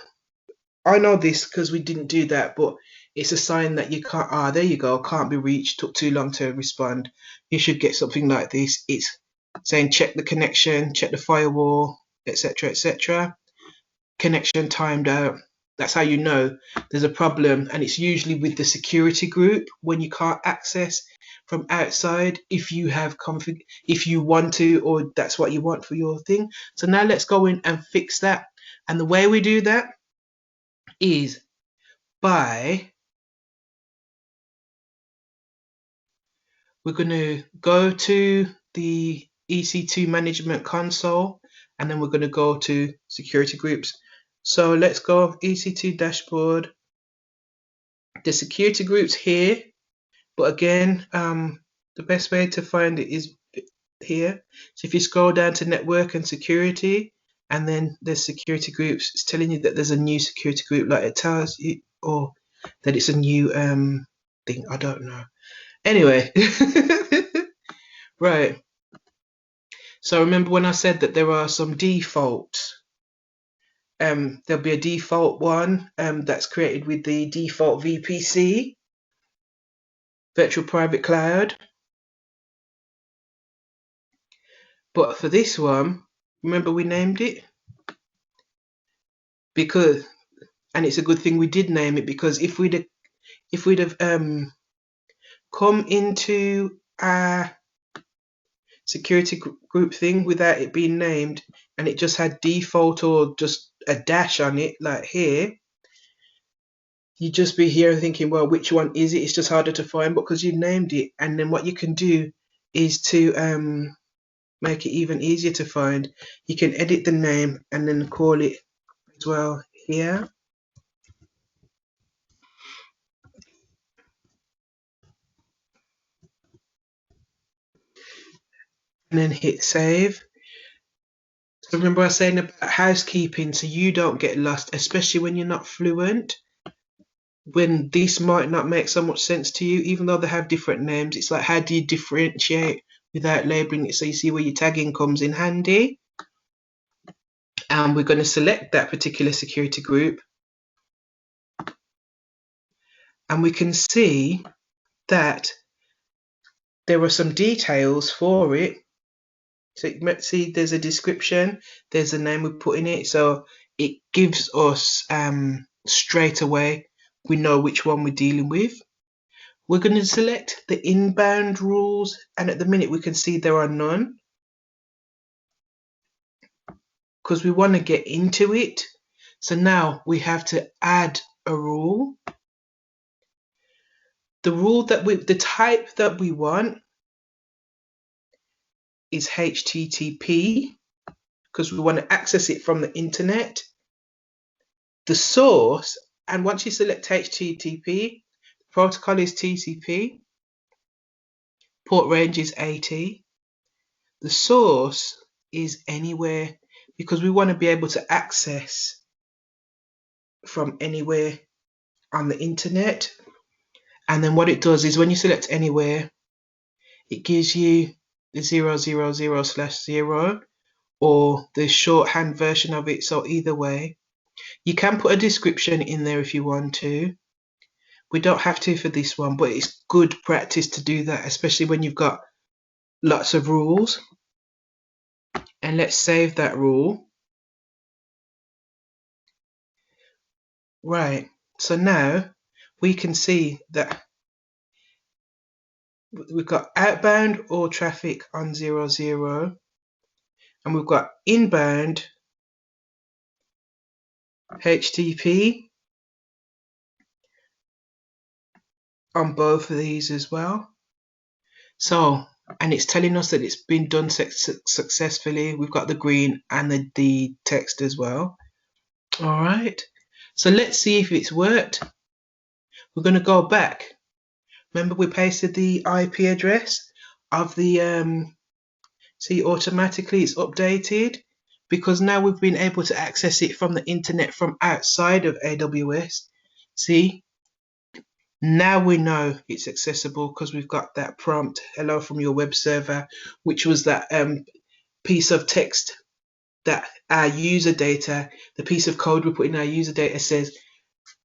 I know this because we didn't do that, but it's a sign that you can't. Ah, there you go. Can't be reached. Took too long to respond. You should get something like this. It's saying check the connection, check the firewall, etc., etc. Connection timed out. That's how you know there's a problem, and it's usually with the security group when you can't access from outside if you have config, if you want to, or that's what you want for your thing. So now let's go in and fix that. And the way we do that is by, we're going to go to the EC2 management console, and then we're going to go to security groups. So let's go EC2 Dashboard. The security groups here, but again, the best way to find it is here. So if you scroll down to network and security, and then there's security groups, it's telling you that there's a new security group, like it tells you, or that it's a new thing. I don't know. Anyway, right. So remember when I said that there are some defaults. There'll be a default one that's created with the default VPC, Virtual Private Cloud. But for this one, remember we named it? Because, and it's a good thing we did name it, because if we'd have come into our security group thing without it being named, and it just had default or just a dash on it, like here, you'd just be here thinking, well, which one is it? It's just harder to find, but because you've named it. And then what you can do is to make it even easier to find. You can edit the name and then call it as well here. And then hit save. So remember I was saying about housekeeping, so you don't get lost, especially when you're not fluent. When this might not make so much sense to you, even though they have different names, it's like, how do you differentiate without labeling it? So you see where your tagging comes in handy. And we're going to select that particular security group. And we can see that there are some details for it. So you might see there's a description, there's a name we put in it. So it gives us straight away, we know which one we're dealing with. We're going to select the inbound rules, and at the minute we can see there are none, because we want to get into it. So now we have to add a rule. The rule that the type that we want is HTTP, because we want to access it from the internet. The source, and once you select HTTP, the protocol is TCP, port range is 80. The source is anywhere, because we want to be able to access from anywhere on the internet. And then what it does is when you select anywhere, it gives you the 000/0 or the shorthand version of it. So either way, you can put a description in there if you want to. We don't have to for this one, but it's good practice to do that, especially when you've got lots of rules. And let's save that rule. Right, so now we can see that we've got outbound or traffic on 00, and we've got inbound HTTP on both of these as well. So, and it's telling us that it's been done successfully. We've got the green and the text as well. All right. So let's see if it's worked. We're going to go back. Remember we pasted the IP address of the see automatically it's updated because now we've been able to access it from the internet from outside of AWS. See, now we know it's accessible because we've got that prompt, hello from your web server, which was that piece of text that our user data, the piece of code we put in our user data says,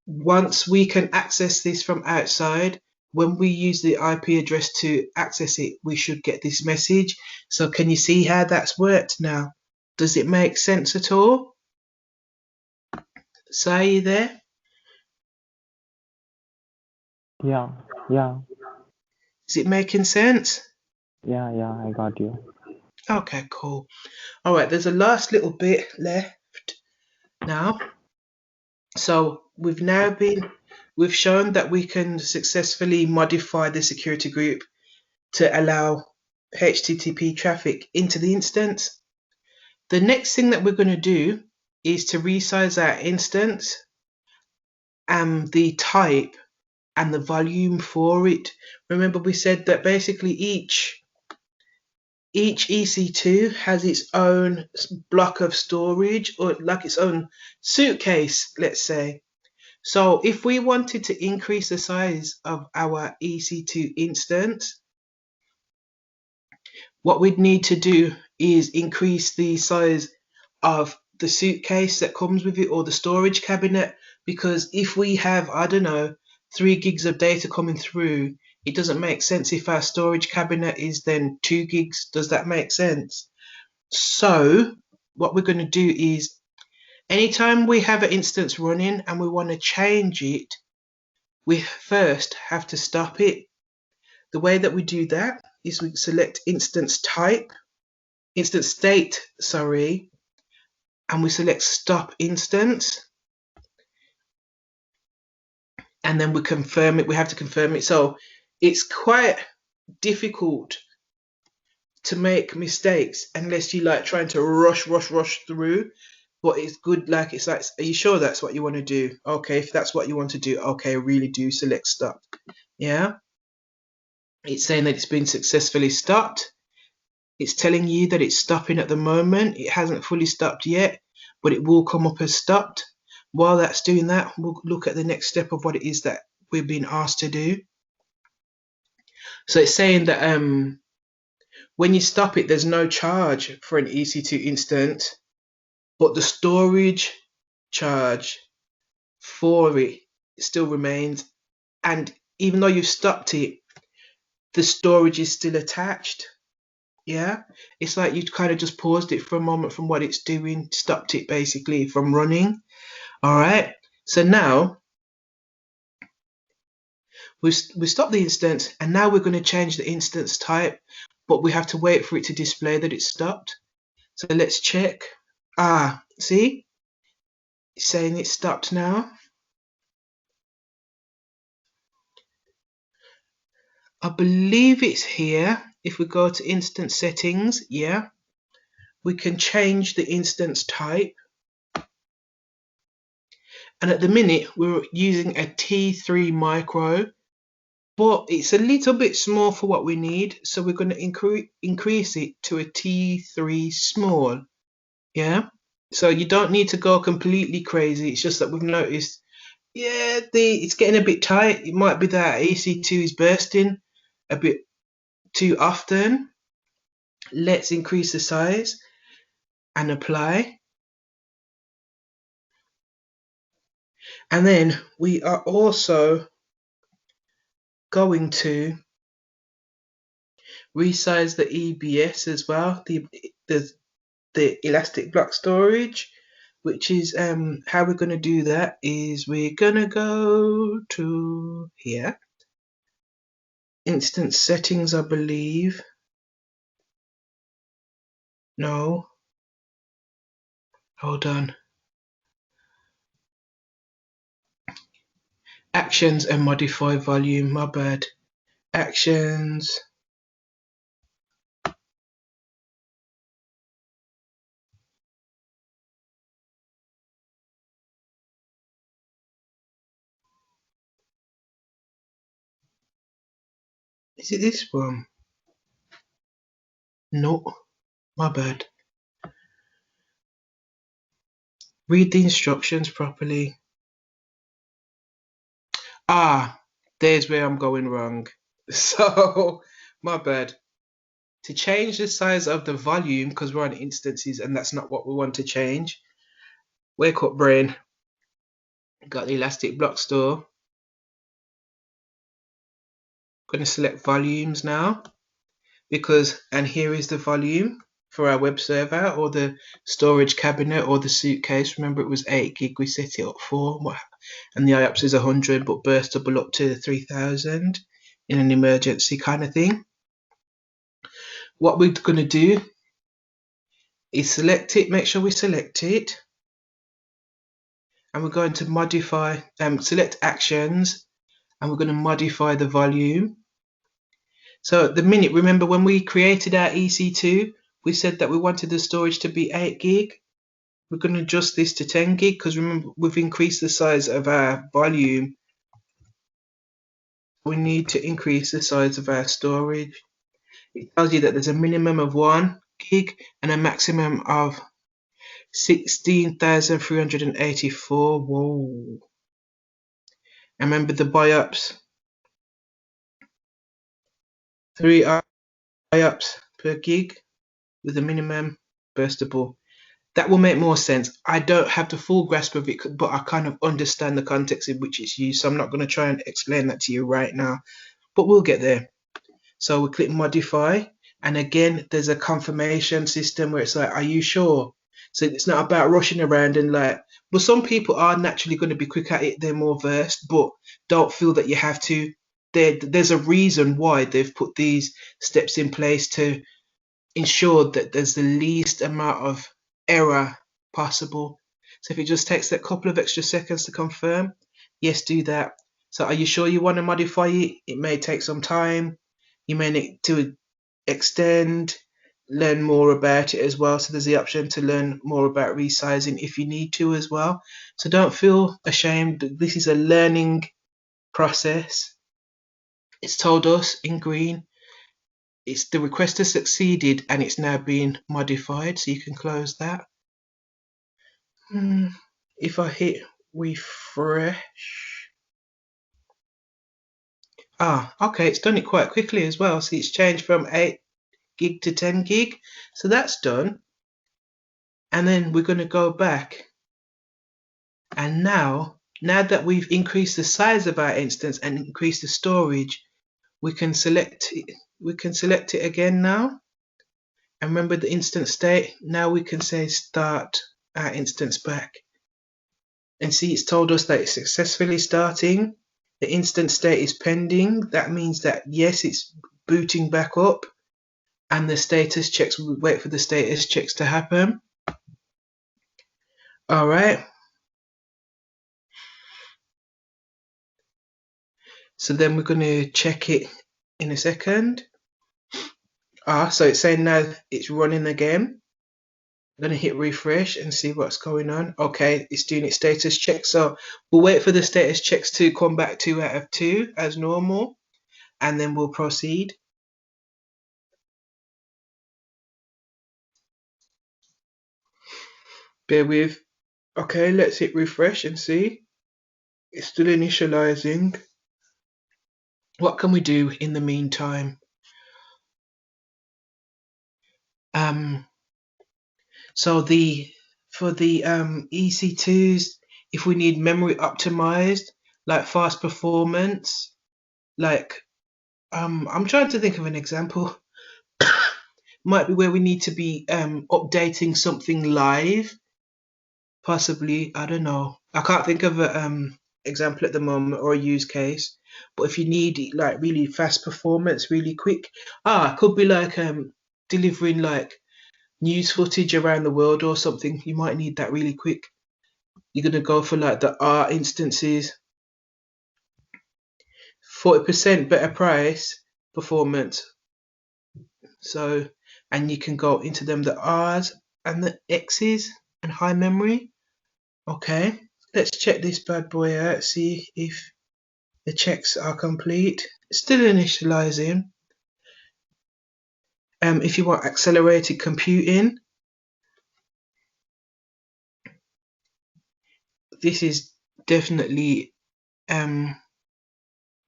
once we can access this from outside, when we use the IP address to access it, we should get this message. So can you see how that's worked now? Does it make sense at all? So are you there? Yeah, yeah, Is it making sense? yeah, I got you. Okay, cool. All right, there's a last little bit left now. So we've shown that we can successfully modify the security group to allow HTTP traffic into the instance. The next thing that we're going to do is to resize our instance and the type and the volume for it. Remember we said that basically each EC2 has its own block of storage or like its own suitcase, let's say. So if we wanted to increase the size of our EC2 instance, what we'd need to do is increase the size of the suitcase that comes with it or the storage cabinet, because if we have, I don't know, 3 gigs of data coming through, it doesn't make sense if our storage cabinet is then 2 gigs. Does that make sense? So what we're going to do is anytime we have an instance running and we want to change it, we first have to stop it. The way that we do that is we select instance state, sorry, and we select stop instance, and then we confirm it. We have to confirm it. So it's quite difficult to make mistakes unless you like trying to rush through. But it's good, like it's like, are you sure that's what you want to do? Okay, if that's what you want to do, okay, really do select stop. Yeah, it's saying that it's been successfully stopped. It's telling you that it's stopping at the moment. It hasn't fully stopped yet, but it will come up as stopped. While that's doing that, we'll look at the next step of what it is that we're being asked to do. So it's saying that when you stop it, there's no charge for an EC2 instance, but the storage charge for it still remains. And even though you've stopped it, the storage is still attached. Yeah, it's like you kind of just paused it for a moment from what it's doing, stopped it basically from running. All right, so now we stopped the instance, and now we're going to change the instance type, but we have to wait for it to display that it's stopped. So let's check. See, it's saying it's stopped now. I believe it's here. If we go to instance settings, yeah, we can change the instance type. And at the minute, we're using a T3 micro, but it's a little bit small for what we need. So we're going to increase it to a T3 small. Yeah. So you don't need to go completely crazy. It's just that we've noticed, yeah, it's getting a bit tight. It might be that EC2 is bursting a bit too often. Let's increase the size and apply. And then we are also going to resize the EBS as well, the elastic block storage, which is how we're going to do that is we're going to go to here, instance settings, I believe. No, hold on. Actions and modify volume, my bad. Actions. Is it this one? No, my bad. Read the instructions properly. Ah, there's where I'm going wrong. So, my bad. To change the size of the volume, because we're on instances and that's not what we want to change. Wake up, brain. Got the elastic block store. Going to select volumes now and here is the volume for our web server or the storage cabinet or the suitcase. Remember, it was 8 gig we set it up for, and the IOPS is 100 but burstable up to 3000 in an emergency kind of thing. What we're going to do is select it, make sure we select it, and we're going to modify, select actions, and we're going to modify the volume. So at the minute, remember when we created our EC2, we said that we wanted the storage to be 8 gig. We're going to adjust this to 10 gig because remember we've increased the size of our volume. We need to increase the size of our storage. It tells you that there's a minimum of 1 gig and a maximum of 16,384. Whoa. And remember the BIOPS, 3 IOPS per gig with a minimum burstable. That will make more sense. I don't have the full grasp of it, but I kind of understand the context in which it's used. So I'm not going to try and explain that to you right now, but we'll get there. So we click modify. And again, there's a confirmation system where it's like, are you sure? So it's not about rushing around and well, some people are naturally going to be quick at it. They're more versed, but don't feel that you have to. There's a reason why they've put these steps in place to ensure that there's the least amount of error possible. So if it just takes that couple of extra seconds to confirm, yes, do that. So are you sure you want to modify it? It may take some time. You may need to extend, learn more about it as well. So there's the option to learn more about resizing if you need to as well. So don't feel ashamed. This is a learning process. It's told us in green, it's the request has succeeded and it's now being modified, so you can close that. If I hit refresh, okay, it's done it quite quickly as well. See, it's changed from 8 gig to 10 gig, so that's done. And then we're going to go back, and now that we've increased the size of our instance and increased the storage, we can select it again now. And remember the instance state. Now we can say start our instance back. And see, it's told us that it's successfully starting. The instance state is pending. That means that yes, it's booting back up. And the status checks, we wait for the status checks to happen. All right. So then we're going to check it in a second. So it's saying now it's running again. I'm going to hit refresh and see what's going on. Okay, it's doing its status check. So we'll wait for the status checks to come back 2 out of 2 as normal, and then we'll proceed. Bear with. Okay, let's hit refresh and see. It's still initializing. What can we do in the meantime? So for the EC2s, if we need memory optimized, like fast performance, I'm trying to think of an example. Might be where we need to be updating something live, possibly. I don't know. I can't think of an example at the moment or a use case. But if you need like really fast performance, really quick, it could be like delivering like news footage around the world or something. You might need that really quick. You're gonna go for like the R instances, 40% better price performance. So, and you can go into them, the R's and the X's and high memory. Okay, let's check this bad boy out, see if the checks are complete. still initializing. If you want accelerated computing, this is definitely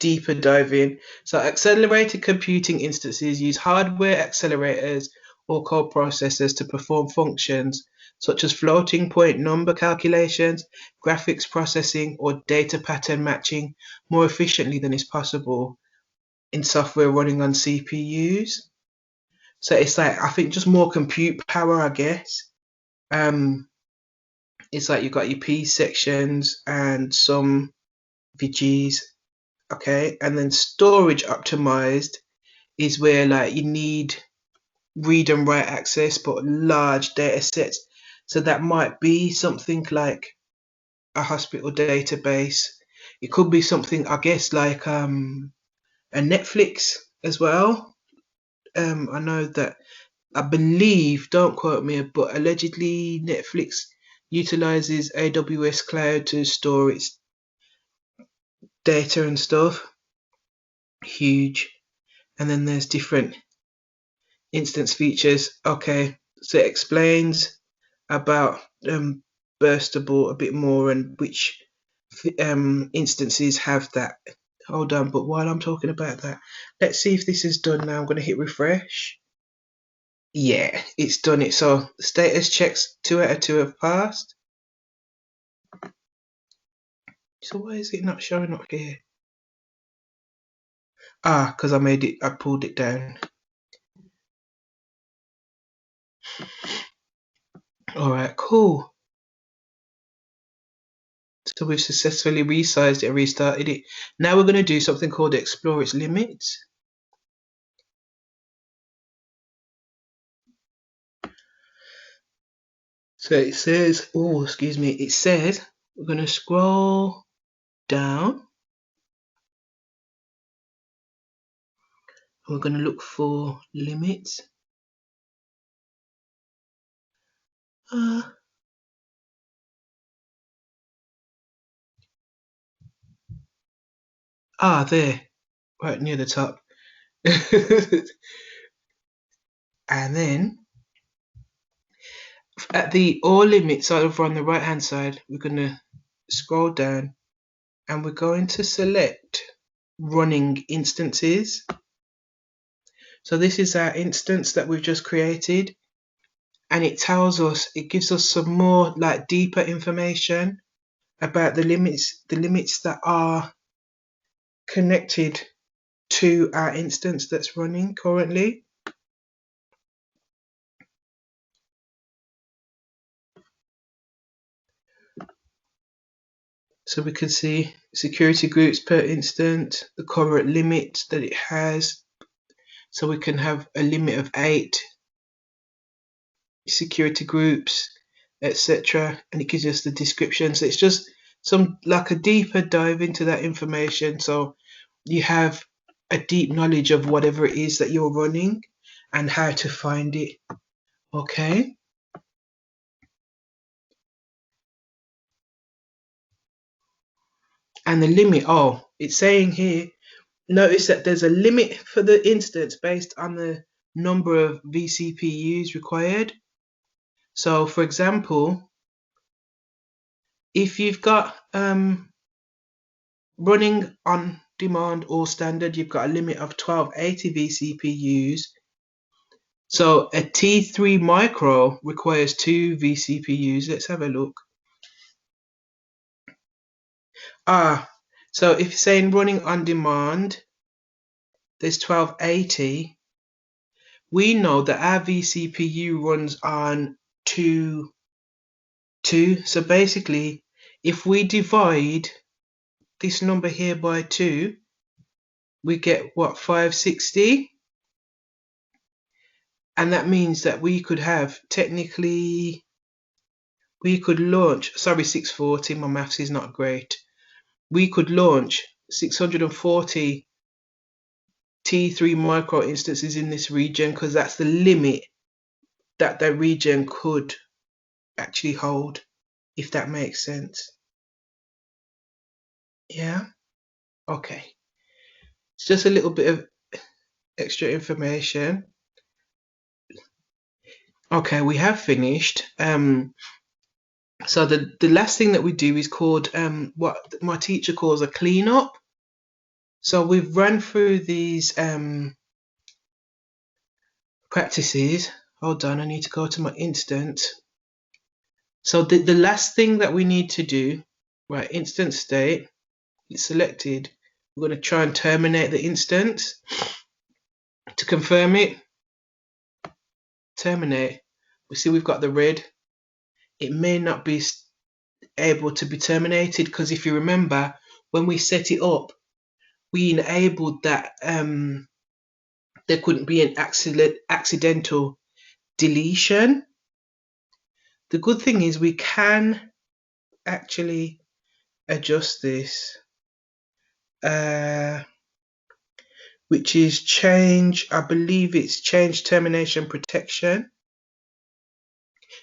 deeper diving. So accelerated computing instances use hardware accelerators or co-processors to perform functions such as floating point number calculations, graphics processing, or data pattern matching more efficiently than is possible in software running on CPUs. So it's like, I think, just more compute power, I guess. It's like you've got your P sections and some VGs, okay, and then storage optimized is where like you need read and write access but large data sets. So that might be something like a hospital database. It could be something, I guess, like a Netflix as well. I know that, I believe, don't quote me, but allegedly Netflix utilizes AWS cloud to store its data and stuff. Huge. And then there's different instance features. Okay, so it explains about burstable a bit more and which instances have that. Hold on, but while I'm talking about that, let's see if this is done now. I'm going to hit refresh. Yeah, it's done it. So status checks 2 out of 2 have passed. So why is it not showing up here? Because I pulled it down. Alright, cool. So we've successfully resized it and restarted it. Now we're going to do something called explore its limits. So it says, it says we're going to scroll down. We're going to look for limits. There, right near the top. And then at the all limits over on the right hand side, we're going to scroll down and we're going to select running instances. So this is our instance that we've just created, and it tells us, it gives us some more like deeper information about the limits that are connected to our instance that's running currently. So we can see security groups per instance, the current limit that it has. So we can have a limit of 8 security groups, etc. And it gives us the description. So it's just some like a deeper dive into that information. So you have a deep knowledge of whatever it is that you're running and how to find it. Okay. And the limit, it's saying here, notice that there's a limit for the instance based on the number of vCPUs required. So for example, if you've got running on demand or standard, you've got a limit of 1280 vCPUs. So a T3 micro requires 2 vCPUs. Let's have a look. So if you're saying running on demand, there's 1280. We know that our vCPU runs on 2. So basically, if we divide this number here by 2, we get what, 560? And that means that we could have, technically, we could launch, sorry, 640, my maths is not great. We could launch 640 T3 micro instances in this region, because that's the limit that the region could actually hold, if that makes sense. Yeah? Okay. It's just a little bit of extra information. Okay, we have finished. So the last thing that we do is called what my teacher calls a cleanup. So we've run through these practices. Hold on, I need to go to my instance. So the last thing that we need to do, right, instance state, it's selected. We're going to try and terminate the instance. To confirm it, terminate. We see we've got the red. It may not be able to be terminated because if you remember, when we set it up, we enabled that there couldn't be an accidental deletion. The good thing is we can actually adjust this, which is change, I believe it's change termination protection.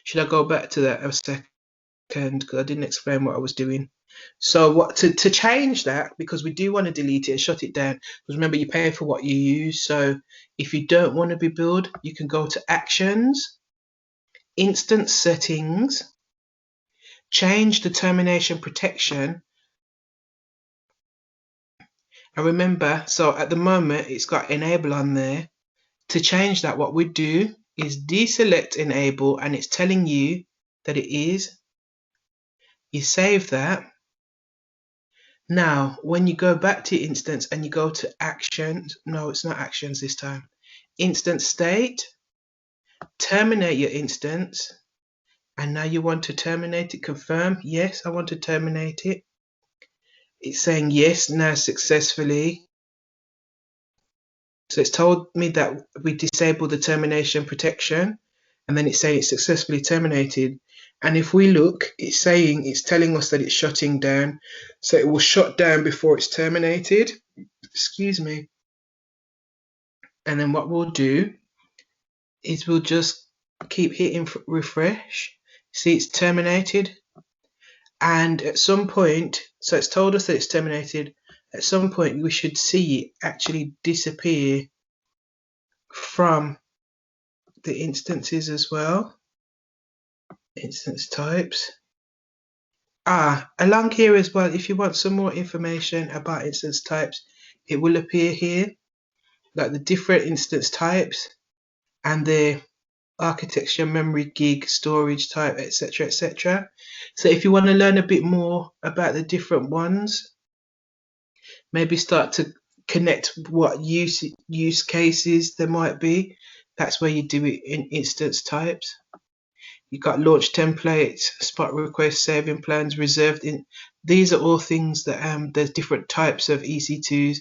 Should I go back to that a second because I didn't explain what I was doing. So what to change that, because we do want to delete it and shut it down, because remember you pay for what you use. So if you don't want to be billed, you can go to actions, instance settings, change the termination protection. And remember, so at the moment it's got enable on there. To change that, what we do is deselect enable, and it's telling you that it is. You save that. Now, when you go back to instance and you go to actions, no, it's not actions this time. Instance state, terminate your instance. And now you want to terminate it, confirm. Yes, I want to terminate it. It's saying yes, now successfully. So it's told me that we disabled the termination protection, and then it's saying it's successfully terminated. And if we look, it's telling us that it's shutting down. So it will shut down before it's terminated. Excuse me. And then what we'll do is we'll just keep hitting refresh. See, it's terminated. And at some point, so it's told us that it's terminated. At some point, we should see it actually disappear from the instances as well. Instance types. Along here as well, if you want some more information about instance types, it will appear here, like the different instance types and the architecture, memory, gig, storage type, etc., etc. So if you want to learn a bit more about the different ones, maybe start to connect what use cases there might be, that's where you do it in instance types. You've got launch templates, spot requests, saving plans, reserved in. These are all things that there's different types of EC2s.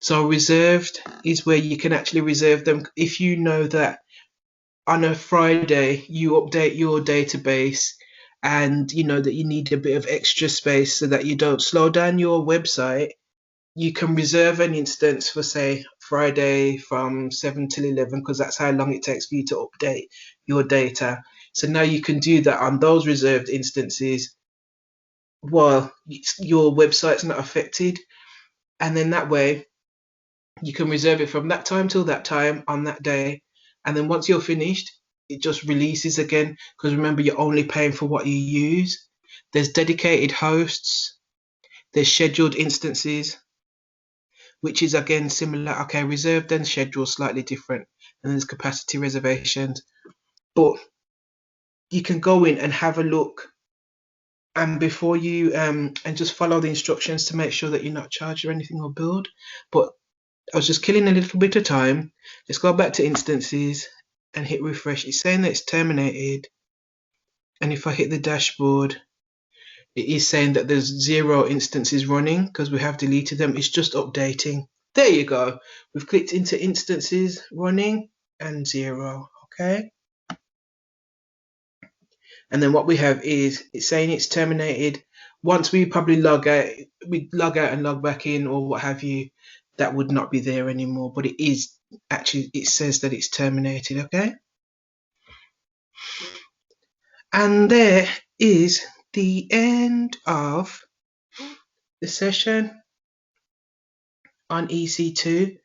So reserved is where you can actually reserve them if you know that on a Friday you update your database and you know that you need a bit of extra space so that you don't slow down your website. You can reserve an instance for, say, Friday from 7 till 11, because that's how long it takes for you to update your data. So now you can do that on those reserved instances while your website's not affected. And then that way you can reserve it from that time till that time on that day. And then once you're finished, it just releases again, because remember, you're only paying for what you use. There's dedicated hosts, there's scheduled instances, which is again similar. Okay, reserved and scheduled, slightly different. And there's capacity reservations. But you can go in and have a look, and before you and just follow the instructions to make sure that you're not charged or anything or billed. But I was just killing a little bit of time. Let's go back to instances and hit refresh. It's saying that it's terminated. And if I hit the dashboard, it is saying that there's 0 instances running because we have deleted them. It's just updating. There you go. We've clicked into instances running and 0. Okay. And then what we have is it's saying it's terminated. Once we probably log out and log back in or what have you, that would not be there anymore. But it is actually, it says that it's terminated. Okay. And there is the end of the session. on EC2.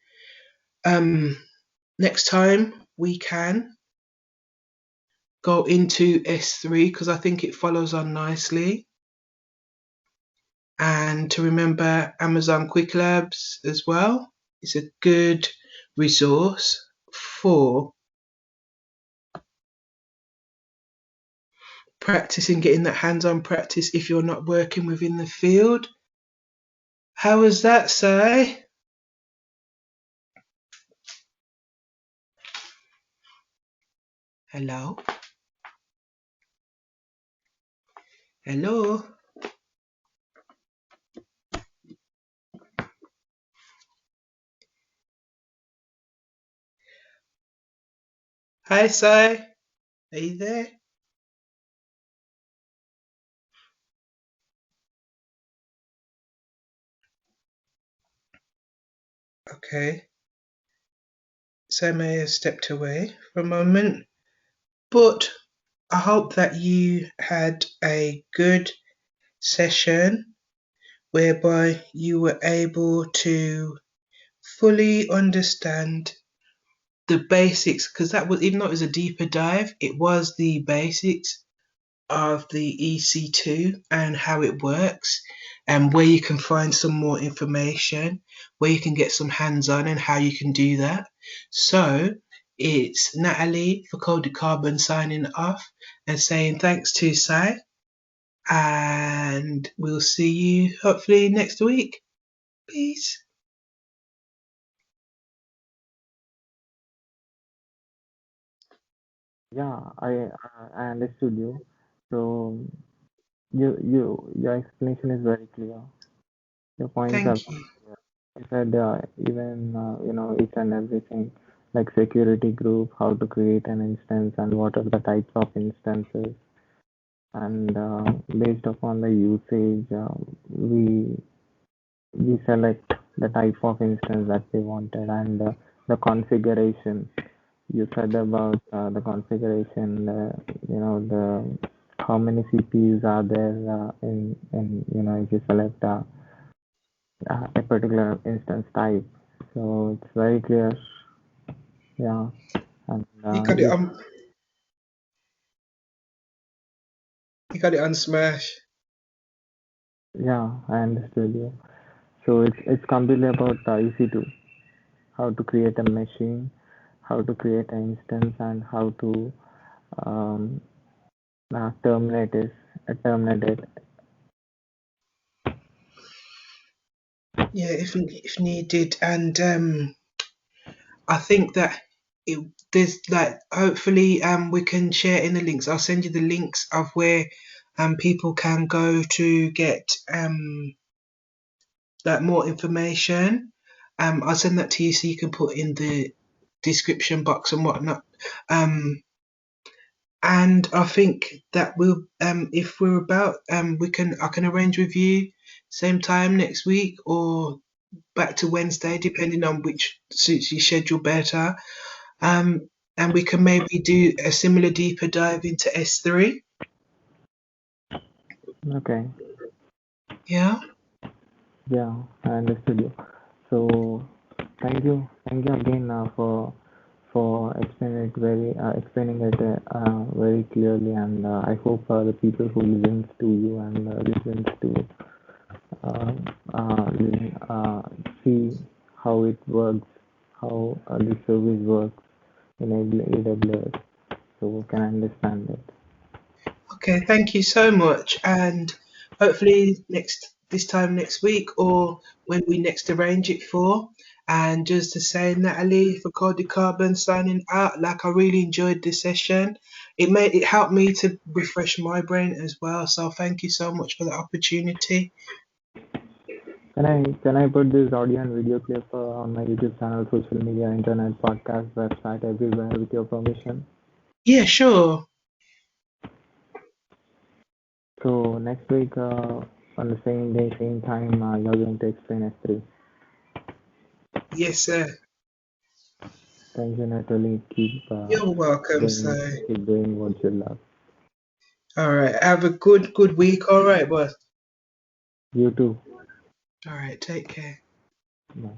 Next time we can go into S3 because I think it follows on nicely. And to remember Amazon Quick Labs as well. It's a good resource for practicing, getting that hands-on practice if you're not working within the field. How was that, Si? Hello? Hello? Hi, Si. Are you there? Okay. Si may have stepped away for a moment, but I hope that you had a good session whereby you were able to fully understand the basics, because that was, even though it was a deeper dive, it was the basics of the EC2 and how it works, and where you can find some more information, where you can get some hands-on and how you can do that. So it's Natalie for CodedCarbon signing off and saying thanks to Si, and we'll see you hopefully next week. Peace. Yeah, I understood you. So your explanation is very clear. Your points are Thank very you. clear. You said even each and everything like security group, how to create an instance, and what are the types of instances, and based upon the usage, we select the type of instance that we wanted, and the configuration. You said about the configuration, the how many CPUs are there if you select a particular instance type. So it's very clear, yeah. And You got it on. You got it on Smash. yeah, I understood you. So it's completely about EC2, how to create a machine, how to create an instance, and how to um, terminate it. Yeah, if needed, and I think that there's like, hopefully we can share in the links. I'll send you the links of where people can go to get like more information. I'll send that to you so you can put in the description box and whatnot. And I think that we'll if we're about I can arrange with you same time next week or back to Wednesday, depending on which suits your schedule better. And we can maybe do a similar deeper dive into S3. Okay, Yeah. yeah, I understood you. So thank you again for explaining it very clearly, and I hope the people who listens to you and listens to uh, uh, see how it works, how the service works in AWS, so can understand it. Okay. Thank you so much, and hopefully this time next week or when we next arrange it for. And just to say, Natalie for CodedCarbon signing out. Like, I really enjoyed this session. It helped me to refresh my brain as well. So thank you so much for the opportunity. Can I put this audio and video clip on my YouTube channel, social media, internet, podcast, website, everywhere with your permission? Yeah, sure. So next week, on the same day, same time, you're going to explain S3. Yes, sir. Thank you, Natalie. You're welcome, sir. Keep doing what you love. All right. Have a good week. All right, boss. You too. All right. Take care. Bye.